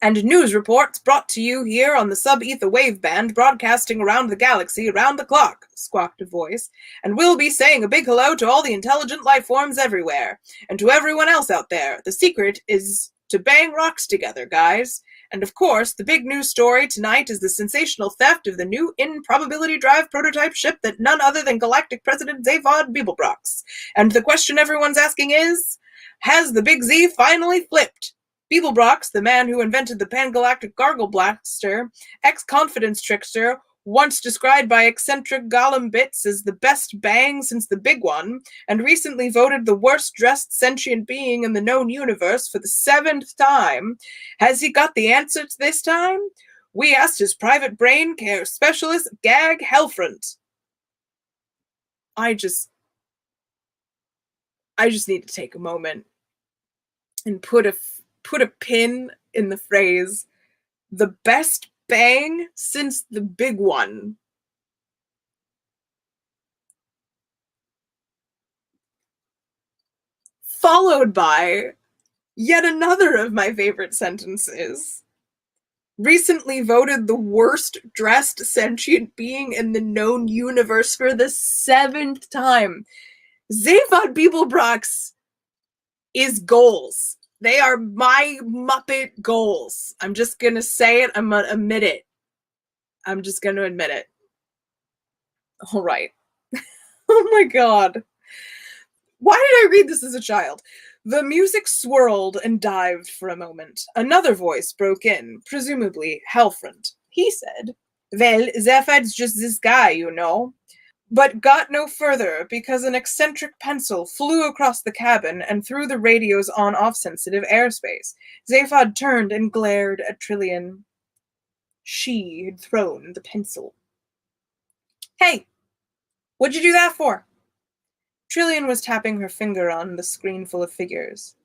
And news reports brought to you here on the sub-ether wave band, broadcasting around the galaxy around the clock, squawked a voice, and we'll be saying a big hello to all the intelligent life forms everywhere, and to everyone else out there. The secret is to bang rocks together, guys. And of course, the big news story tonight is the sensational theft of the new improbability drive prototype ship that none other than Galactic President Zaphod Beeblebrox. And the question everyone's asking is, has the Big Z finally flipped? Beeblebrox, the man who invented the Pangalactic Gargle Blaster, ex-confidence trickster, once described by eccentric Gollum Bits as the best bang since the big one, and recently voted the worst-dressed sentient being in the known universe for the 7th time. Has he got the answers this time? We asked his private brain care specialist, Gag Helfront. I just need to take a moment and put a pin in the phrase, the best bang since the big one. Followed by yet another of my favorite sentences. Recently voted the worst dressed sentient being in the known universe for the 7th time. Zaphod Beeblebrox is goals. They are my Muppet goals. I'm just going to say it. I'm going to admit it. I'm just going to admit it. All right. Oh my God. Why did I read this as a child? The music swirled and dived for a moment. Another voice broke in, presumably Helfront. He said, well, Zaphod's just this guy, you know. But got no further because an eccentric pencil flew across the cabin and through the radio's on-off sensitive airspace. Zaphod turned and glared at Trillian. She had thrown the pencil. Hey, what'd you do that for? Trillian was tapping her finger on the screen full of figures.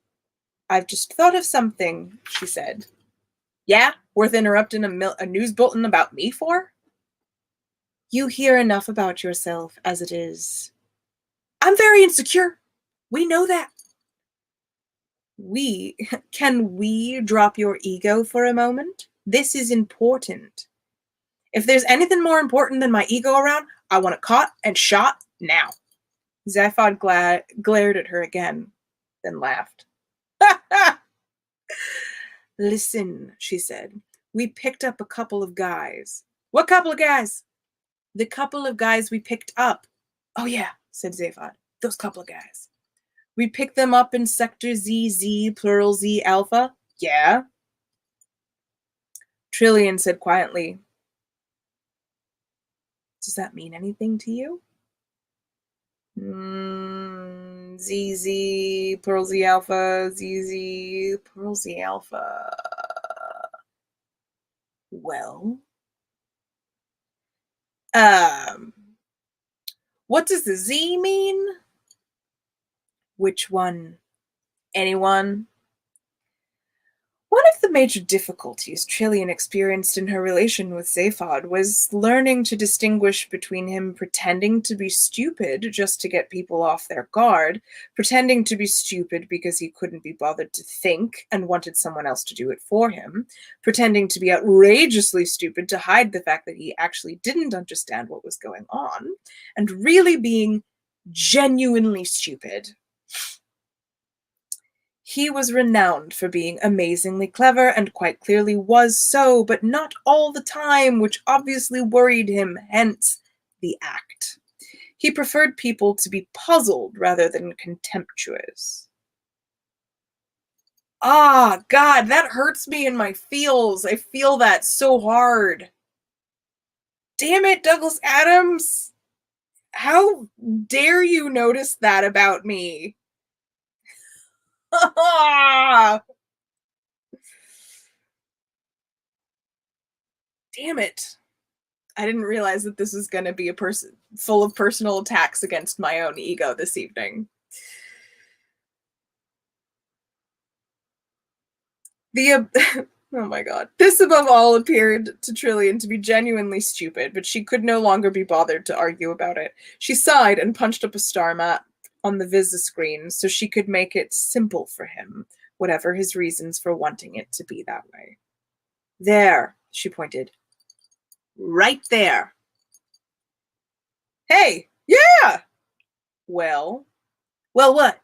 I've just thought of something, she said. Yeah? Worth interrupting a news bulletin about me for? You hear enough about yourself as it is. I'm very insecure. We know that. Can we drop your ego for a moment? This is important. If there's anything more important than my ego around, I want it caught and shot now. Zaphod glared at her again, then laughed. Listen, she said. We picked up a couple of guys. What couple of guys? The couple of guys we picked up. Oh yeah, said Zaphod. Those couple of guys. We picked them up in Sector ZZ, plural Z Alpha. Yeah. Trillian said quietly. Does that mean anything to you? ZZ, plural Z Alpha, ZZ, plural Z Alpha. Well. What does the Z mean? Which one? Anyone? One of the major difficulties Trillian experienced in her relation with Zaphod was learning to distinguish between him pretending to be stupid just to get people off their guard, pretending to be stupid because he couldn't be bothered to think and wanted someone else to do it for him, pretending to be outrageously stupid to hide the fact that he actually didn't understand what was going on, and really being genuinely stupid. He was renowned for being amazingly clever, and quite clearly was so, but not all the time, which obviously worried him, hence the act. He preferred people to be puzzled rather than contemptuous. Ah, God, that hurts me in my feels. I feel that so hard. Damn it, Douglas Adams! How dare you notice that about me? Damn it. I didn't realize that this was going to be a person full of personal attacks against my own ego this evening. Oh my god. This above all appeared to Trillian to be genuinely stupid, but she could no longer be bothered to argue about it. She sighed and punched up a star map on the Visa screen so she could make it simple for him, whatever his reasons for wanting it to be that way. There, she pointed. Right there. Hey, yeah! Well, what?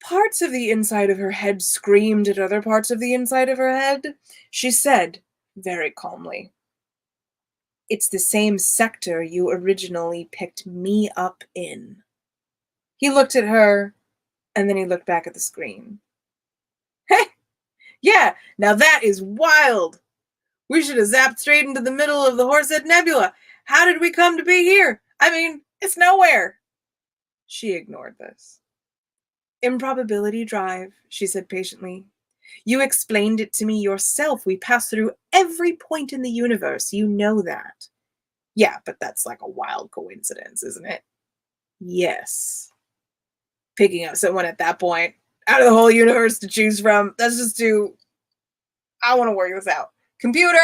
Parts of the inside of her head screamed at other parts of the inside of her head. She said, very calmly, "It's the same sector you originally picked me up in." He looked at her, and then he looked back at the screen. Hey, yeah, now that is wild. We should have zapped straight into the middle of the Horsehead Nebula. How did we come to be here? I mean, it's nowhere. She ignored this. Improbability drive, she said patiently. You explained it to me yourself. We pass through every point in the universe. You know that. Yeah, but that's like a wild coincidence, isn't it? Yes. Picking up someone at that point, out of the whole universe to choose from, that's just too... I want to work this out. Computer!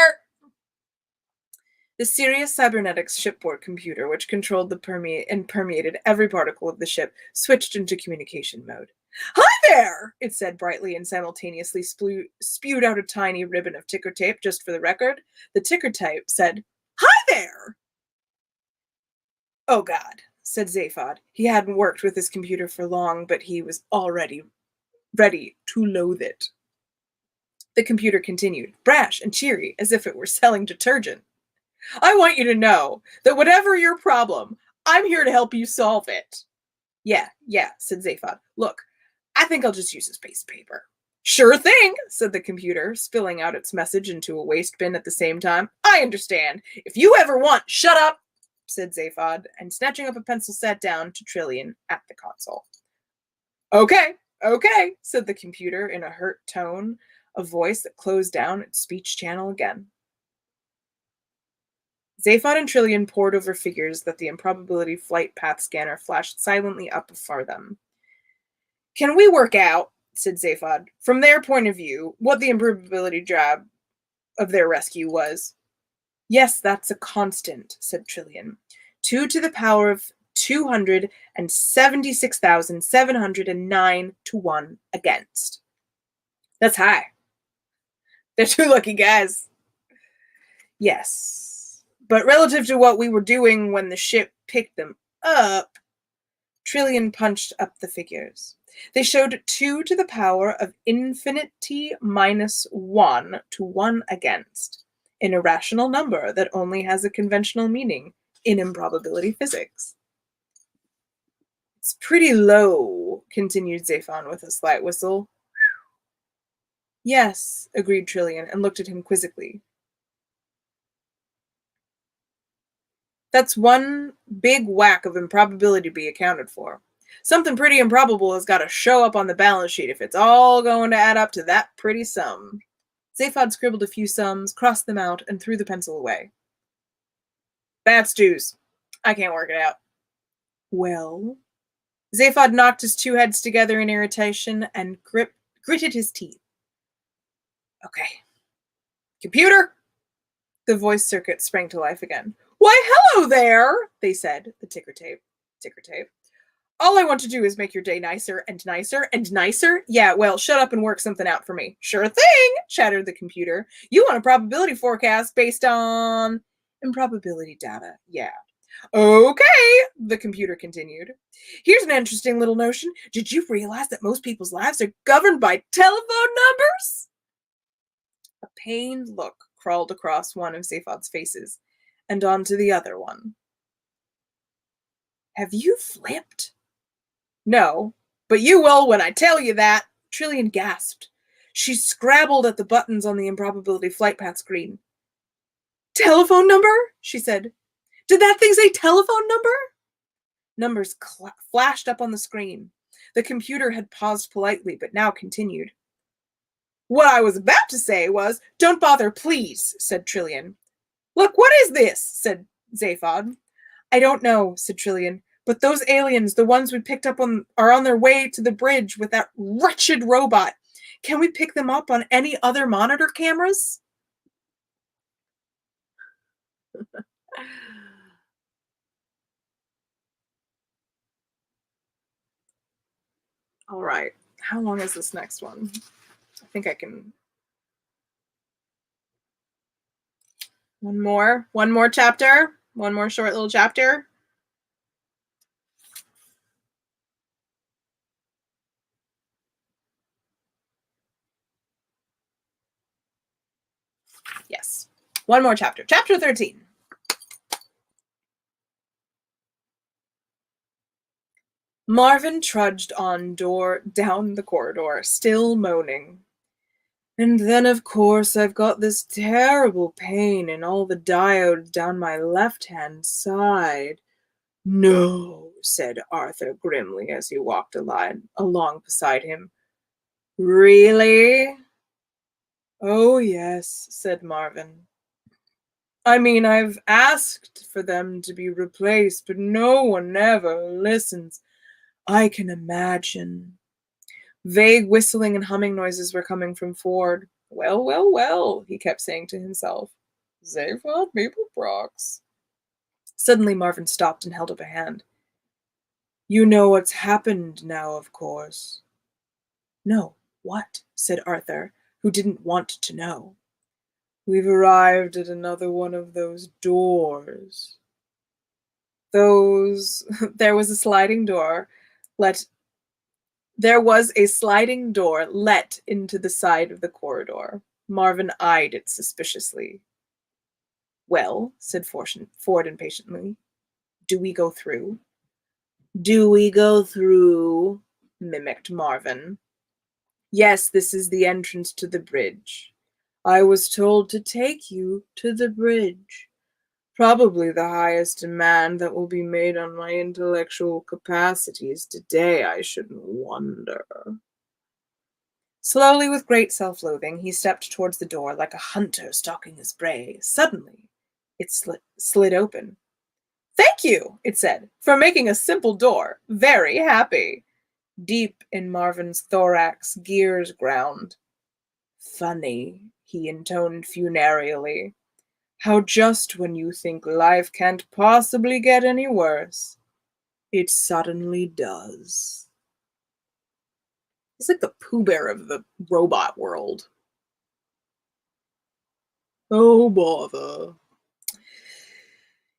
The Sirius Cybernetics shipboard computer, which controlled the permeated every particle of the ship, switched into communication mode. Hi there! It said brightly and simultaneously spewed out a tiny ribbon of ticker tape just for the record. The ticker tape said, Hi there! Oh God, said Zaphod. He hadn't worked with his computer for long, but he was already ready to loathe it. The computer continued, brash and cheery, as if it were selling detergent. I want you to know that whatever your problem, I'm here to help you solve it. Yeah, said Zaphod. Look, I think I'll just use this piece of paper. Sure thing, said the computer, spilling out its message into a waste bin at the same time. I understand. If you ever want, shut up, said Zaphod, and snatching up a pencil sat down to Trillian at the console. Okay, said the computer in a hurt tone, a voice that closed down its speech channel again. Zaphod and Trillian pored over figures that the improbability flight path scanner flashed silently up before them. Can we work out, said Zaphod, from their point of view, what the improbability job of their rescue was? Yes, that's a constant, said Trillian. 2 to the power of 276,709 to 1 against. That's high. They're 2 lucky guys. Yes. But relative to what we were doing when the ship picked them up, Trillian punched up the figures. They showed 2 to the power of infinity minus 1 to 1 against, an irrational number that only has a conventional meaning in improbability physics. It's pretty low, continued Zaphod with a slight whistle. Yes, agreed Trillian, and looked at him quizzically. That's one big whack of improbability to be accounted for. Something pretty improbable has got to show up on the balance sheet if it's all going to add up to that pretty sum. Zaphod scribbled a few sums, crossed them out, and threw the pencil away. Bad stews. I can't work it out. Well? Zaphod knocked his 2 heads together in irritation and gritted his teeth. Okay. Computer! The voice circuit sprang to life again. Why, hello there, they said, the ticker tape. Ticker tape. All I want to do is make your day nicer and nicer and nicer. Yeah, well, shut up and work something out for me. Sure thing, chattered the computer. You want a probability forecast based on improbability data. Yeah. Okay, the computer continued. Here's an interesting little notion. Did you realize that most people's lives are governed by telephone numbers? A pained look crawled across one of Zaphod's faces and onto the other one. Have you flipped? No, but you will when I tell you that, Trillian gasped. She scrabbled at the buttons on the improbability flight path screen. Telephone number? She said. Did that thing say telephone number? Numbers flashed up on the screen. The computer had paused politely, but now continued. What I was about to say was, don't bother, please, said Trillian. Look, what is this? Said Zaphod. I don't know, said Trillian. But those aliens, the ones we picked up on, are on their way to the bridge with that wretched robot. Can we pick them up on any other monitor cameras? All right. How long is this next one? I think I can. One more chapter. One more short little chapter. Yes. One more chapter. Chapter 13. Marvin trudged on down the corridor, still moaning. And then, of course, I've got this terrible pain in all the diodes down my left-hand side. No, said Arthur grimly as he walked along beside him. Really? Oh, yes, said Marvin. I mean, I've asked for them to be replaced, but no one ever listens. I can imagine. Vague whistling and humming noises were coming from Ford. Well, well, well, he kept saying to himself. Zaphod Maplebrox. Suddenly Marvin stopped and held up a hand. You know what's happened now, of course. No, what? Said Arthur, who didn't want to know. We've arrived at another one of those doors. There was a sliding door let into the side of the corridor. Marvin eyed it suspiciously. Well, said Ford impatiently, do we go through? Do we go through? Mimicked Marvin. Yes, this is the entrance to the bridge. I was told to take you to the bridge. Probably the highest demand that will be made on my intellectual capacities today, I shouldn't wonder. Slowly, with great self-loathing, he stepped towards the door like a hunter stalking his prey. Suddenly, it slid open. Thank you, it said, for making a simple door. Very happy. Deep in Marvin's thorax, gears ground. Funny, he intoned funereally. How just when you think life can't possibly get any worse, it suddenly does. He's like the Pooh Bear of the robot world. Oh, bother.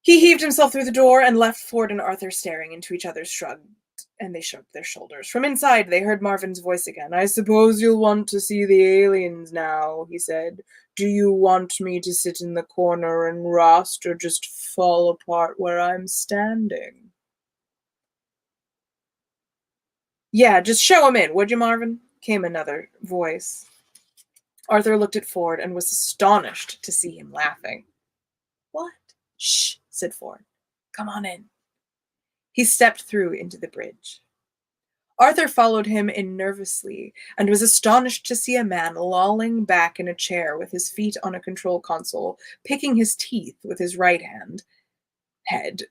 He heaved himself through the door and left Ford and Arthur staring into each other's shrugged, and they shrugged their shoulders. From inside, they heard Marvin's voice again. I suppose you'll want to see the aliens now, he said. Do you want me to sit in the corner and rust, or just fall apart where I'm standing? Yeah, just show him in, would you, Marvin? Came another voice. Arthur looked at Ford and was astonished to see him laughing. What? Shh, said Ford. Come on in. He stepped through into the bridge. Arthur followed him in nervously and was astonished to see a man lolling back in a chair with his feet on a control console, picking his teeth with his right head.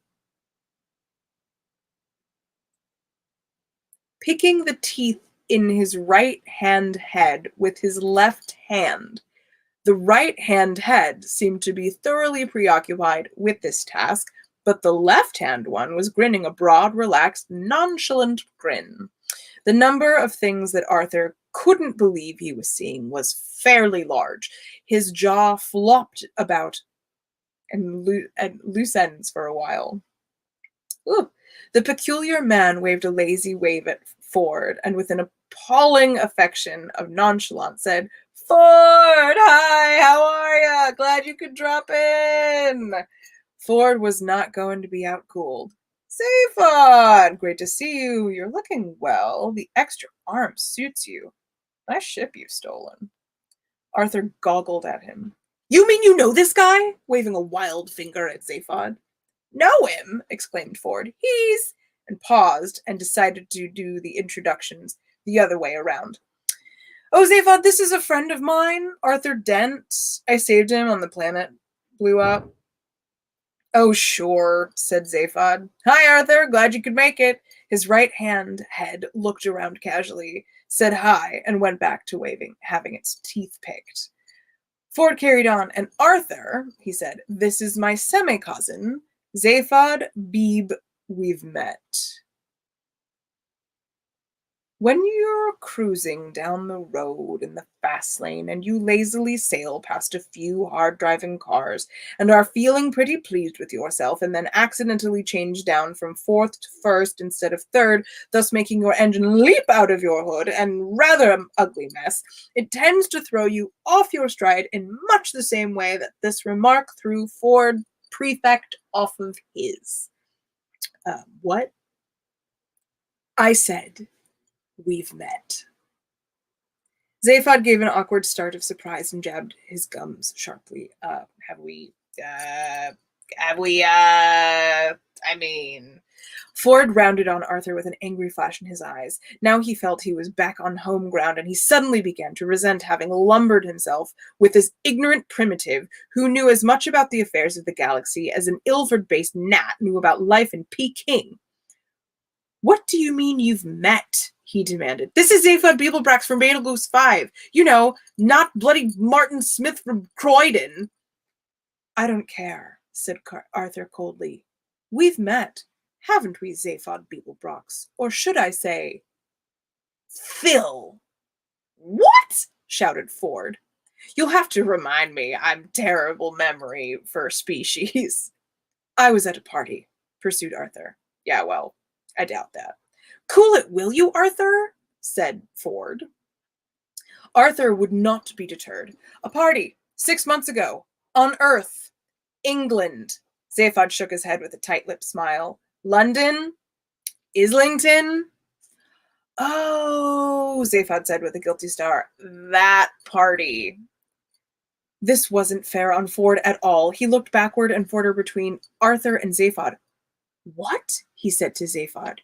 Picking the teeth in his right hand head with his left hand. The right-hand head seemed to be thoroughly preoccupied with this task, but the left-hand one was grinning a broad, relaxed, nonchalant grin. The number of things that Arthur couldn't believe he was seeing was fairly large. His jaw flopped about at loose ends for a while. Ooh. The peculiar man waved a lazy wave at Ford, and with an appalling affection of nonchalance said, "Ford, hi, how are ya? Glad you could drop in." Ford was not going to be outcooled. "Zaphod, great to see you. You're looking well. The extra arm suits you. Nice ship you've stolen." Arthur goggled at him. "You mean you know this guy?" waving a wild finger at Zaphod. "Know him?" exclaimed Ford. "He's—" and paused and decided to do the introductions the other way around. "Oh, Zaphod, this is a friend of mine, Arthur Dent. I saved him on the planet blew up." "Oh, sure," said Zaphod. "Hi, Arthur. Glad you could make it." His right-hand head looked around casually, said hi, and went back to waving, having its teeth picked. Ford carried on, "And Arthur," he said, "this is my semi-cousin, Zaphod Beebe. We've met. When you're cruising down the road in the fast lane and you lazily sail past a few hard-driving cars and are feeling pretty pleased with yourself and then accidentally change down from fourth to first instead of third, thus making your engine leap out of your hood and rather an ugly mess, it tends to throw you off your stride in much the same way that this remark threw Ford Prefect off of his. What? I said, we've met." Zaphod gave an awkward start of surprise and jabbed his gums sharply. I mean. Ford rounded on Arthur with an angry flash in his eyes. Now he felt he was back on home ground, and he suddenly began to resent having lumbered himself with this ignorant primitive who knew as much about the affairs of the galaxy as an Ilford-based gnat knew about life in Peking. "What do you mean you've met?" he demanded. "This is Zaphod Beetlebrax from Betelgeuse 5. You know, not bloody Martin Smith from Croydon." "I don't care," said Arthur coldly. "We've met, haven't we, Zaphod Beetlebrax? Or should I say, Phil?" "What?" shouted Ford. "You'll have to remind me. I'm terrible memory for species." "I was at a party," pursued Arthur. "Yeah, well, I doubt that." "Cool it, will you, Arthur?" said Ford. Arthur would not be deterred. "A party, 6 months ago, on Earth, England." Zaphod shook his head with a tight-lipped smile. "London? Islington?" "Oh," Zaphod said with a guilty star. "That party." This wasn't fair on Ford at all. He looked backward and forward between Arthur and Zaphod. "What?" he said to Zaphod.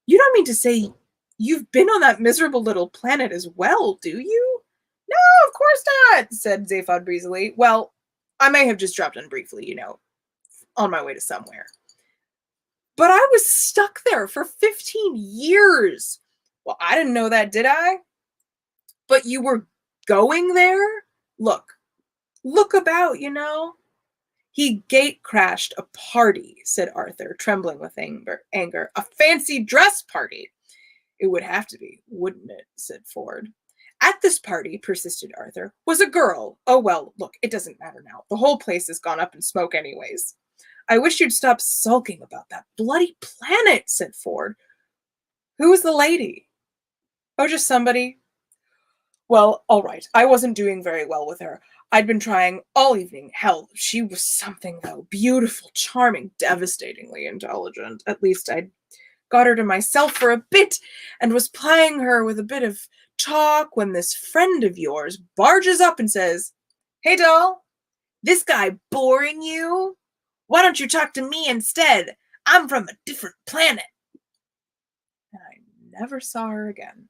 "You don't mean to say you've been on that miserable little planet as well, do you?" "No, of course not," said Zaphod breezily. "Well, I may have just dropped in briefly, on my way to somewhere. But I was stuck there for 15 years. "Well, I didn't know that, did I?" "But you were going there? Look about, He gate crashed a party," said Arthur, trembling with anger. "A fancy dress party." "It would have to be, wouldn't it?" said Ford. "At this party," persisted Arthur, "was a girl. Oh, well, look, it doesn't matter now. The whole place has gone up in smoke anyways." "I wish you'd stop sulking about that bloody planet," said Ford. "Who was the lady?" "Oh, just somebody." "Well, all right. I wasn't doing very well with her. I'd been trying all evening. Hell, she was something, though. Beautiful, charming, devastatingly intelligent. At least I'd got her to myself for a bit and was plying her with a bit of talk when this friend of yours barges up and says, 'Hey, doll, this guy boring you? Why don't you talk to me instead? I'm from a different planet.'" And I never saw her again.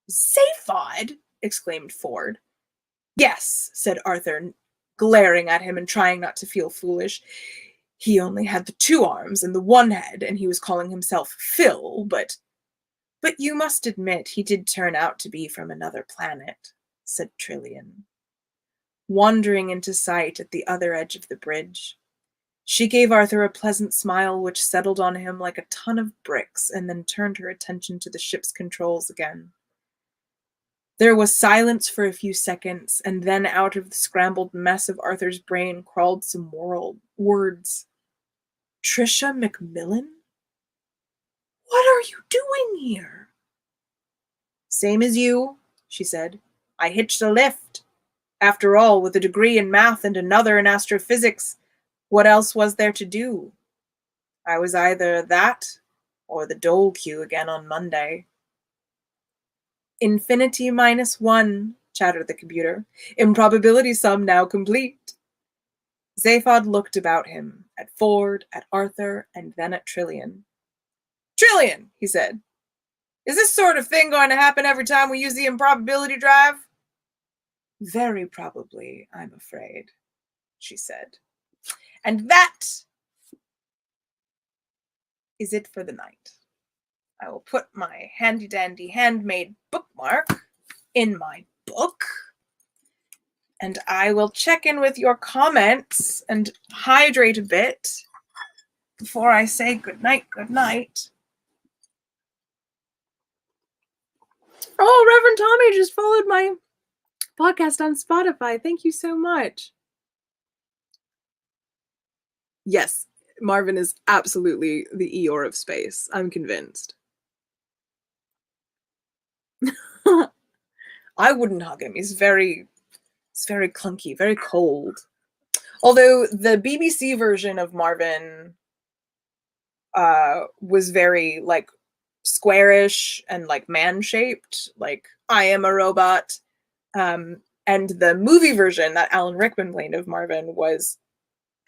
"Zaphod!" exclaimed Ford. "Yes," said Arthur, glaring at him and trying not to feel foolish. He only had the 2 arms and the 1 head, and he was calling himself Phil, but you must admit he did turn out to be from another planet," said Trillian. wandering into sight at the other edge of the bridge. She gave Arthur a pleasant smile which settled on him like a ton of bricks and then turned her attention to the ship's controls again. There was silence for a few seconds, and then out of the scrambled mess of Arthur's brain crawled some words. Trisha McMillan? What are you doing here? Same as you, she said. I hitched a lift. After all, with a degree in math and another in astrophysics, what else was there to do? I was either that or the dole queue again on Monday. Infinity minus 1, chattered the computer. Improbability sum now complete. Zaphod looked about him, at Ford, at Arthur, and then at Trillian. Trillian, he said. Is this sort of thing going to happen every time we use the improbability drive? Very probably, I'm afraid, she said. And that is it for the night. I will put my handy-dandy handmade bookmark in my book, and I will check in with your comments and hydrate a bit before I say goodnight, goodnight. Oh, Reverend Tommy just followed my podcast on Spotify. Thank you so much. Yes, Marvin is absolutely the Eeyore of space. I'm convinced. I wouldn't hug him. He's very clunky, very cold. Although the BBC version of Marvin was very like squarish and like man-shaped, like I am a robot. And the movie version that Alan Rickman played of Marvin was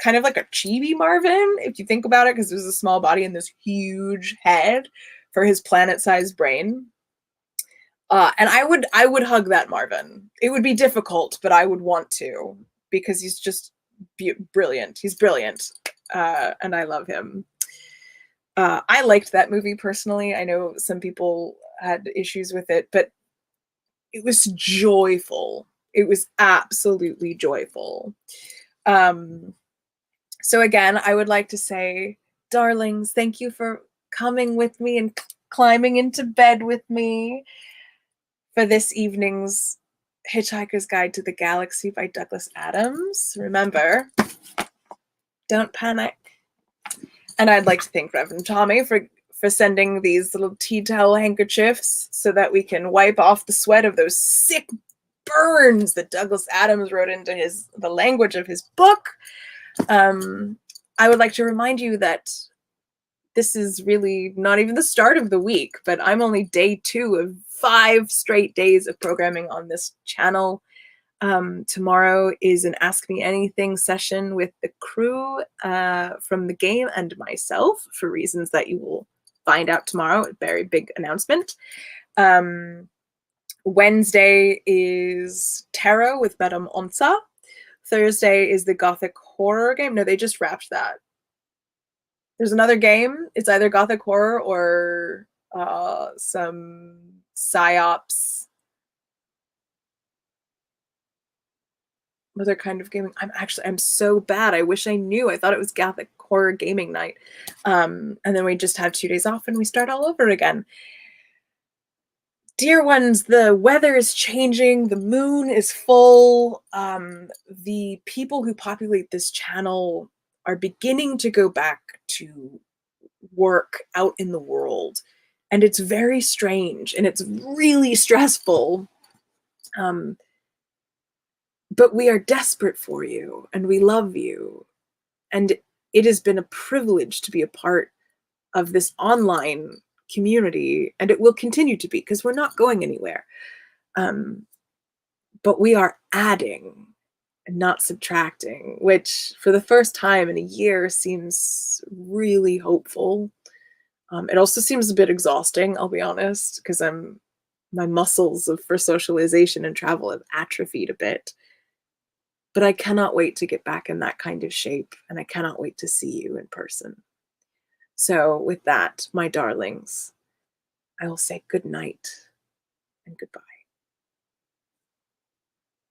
kind of like a chibi Marvin, if you think about it, because there's a small body and this huge head for his planet-sized brain. And I would hug that Marvin. It would be difficult, but I would want to, because he's just brilliant. He's brilliant, and I love him. I liked that movie personally. I know some people had issues with it, but it was joyful. It was absolutely joyful. So again, I would like to say, darlings, thank you for coming with me and climbing into bed with me for this evening's Hitchhiker's Guide to the Galaxy by Douglas Adams. Remember, don't panic. And I'd like to thank Reverend Tommy for sending these little tea towel handkerchiefs so that we can wipe off the sweat of those sick burns that Douglas Adams wrote into the language of his book. I would like to remind you that this is really not even the start of the week, but I'm only day 2 of 5 straight days of programming on this channel. Tomorrow is an Ask Me Anything session with the crew from the game and myself, for reasons that you will find out tomorrow. A very big announcement. Wednesday is Tarot with Madame Onsa. Thursday is the Gothic horror game. No, they just wrapped that. There's another game. It's either Gothic horror or some psyops. Other kind of gaming. I'm so bad. I wish I knew. I thought it was Gothic horror gaming night. And then we just have 2 days off and we start all over again. Dear ones, the weather is changing. The moon is full. The people who populate this channel are beginning to go back to work out in the world. And it's very strange and it's really stressful. But we are desperate for you and we love you. And it has been a privilege to be a part of this online community, and it will continue to be because we're not going anywhere. But we are adding and not subtracting, which for the first time in a year seems really hopeful. It also seems a bit exhausting, I'll be honest, because my muscles for socialization and travel have atrophied a bit. But I cannot wait to get back in that kind of shape, and I cannot wait to see you in person. So with that, my darlings, I will say good night and goodbye.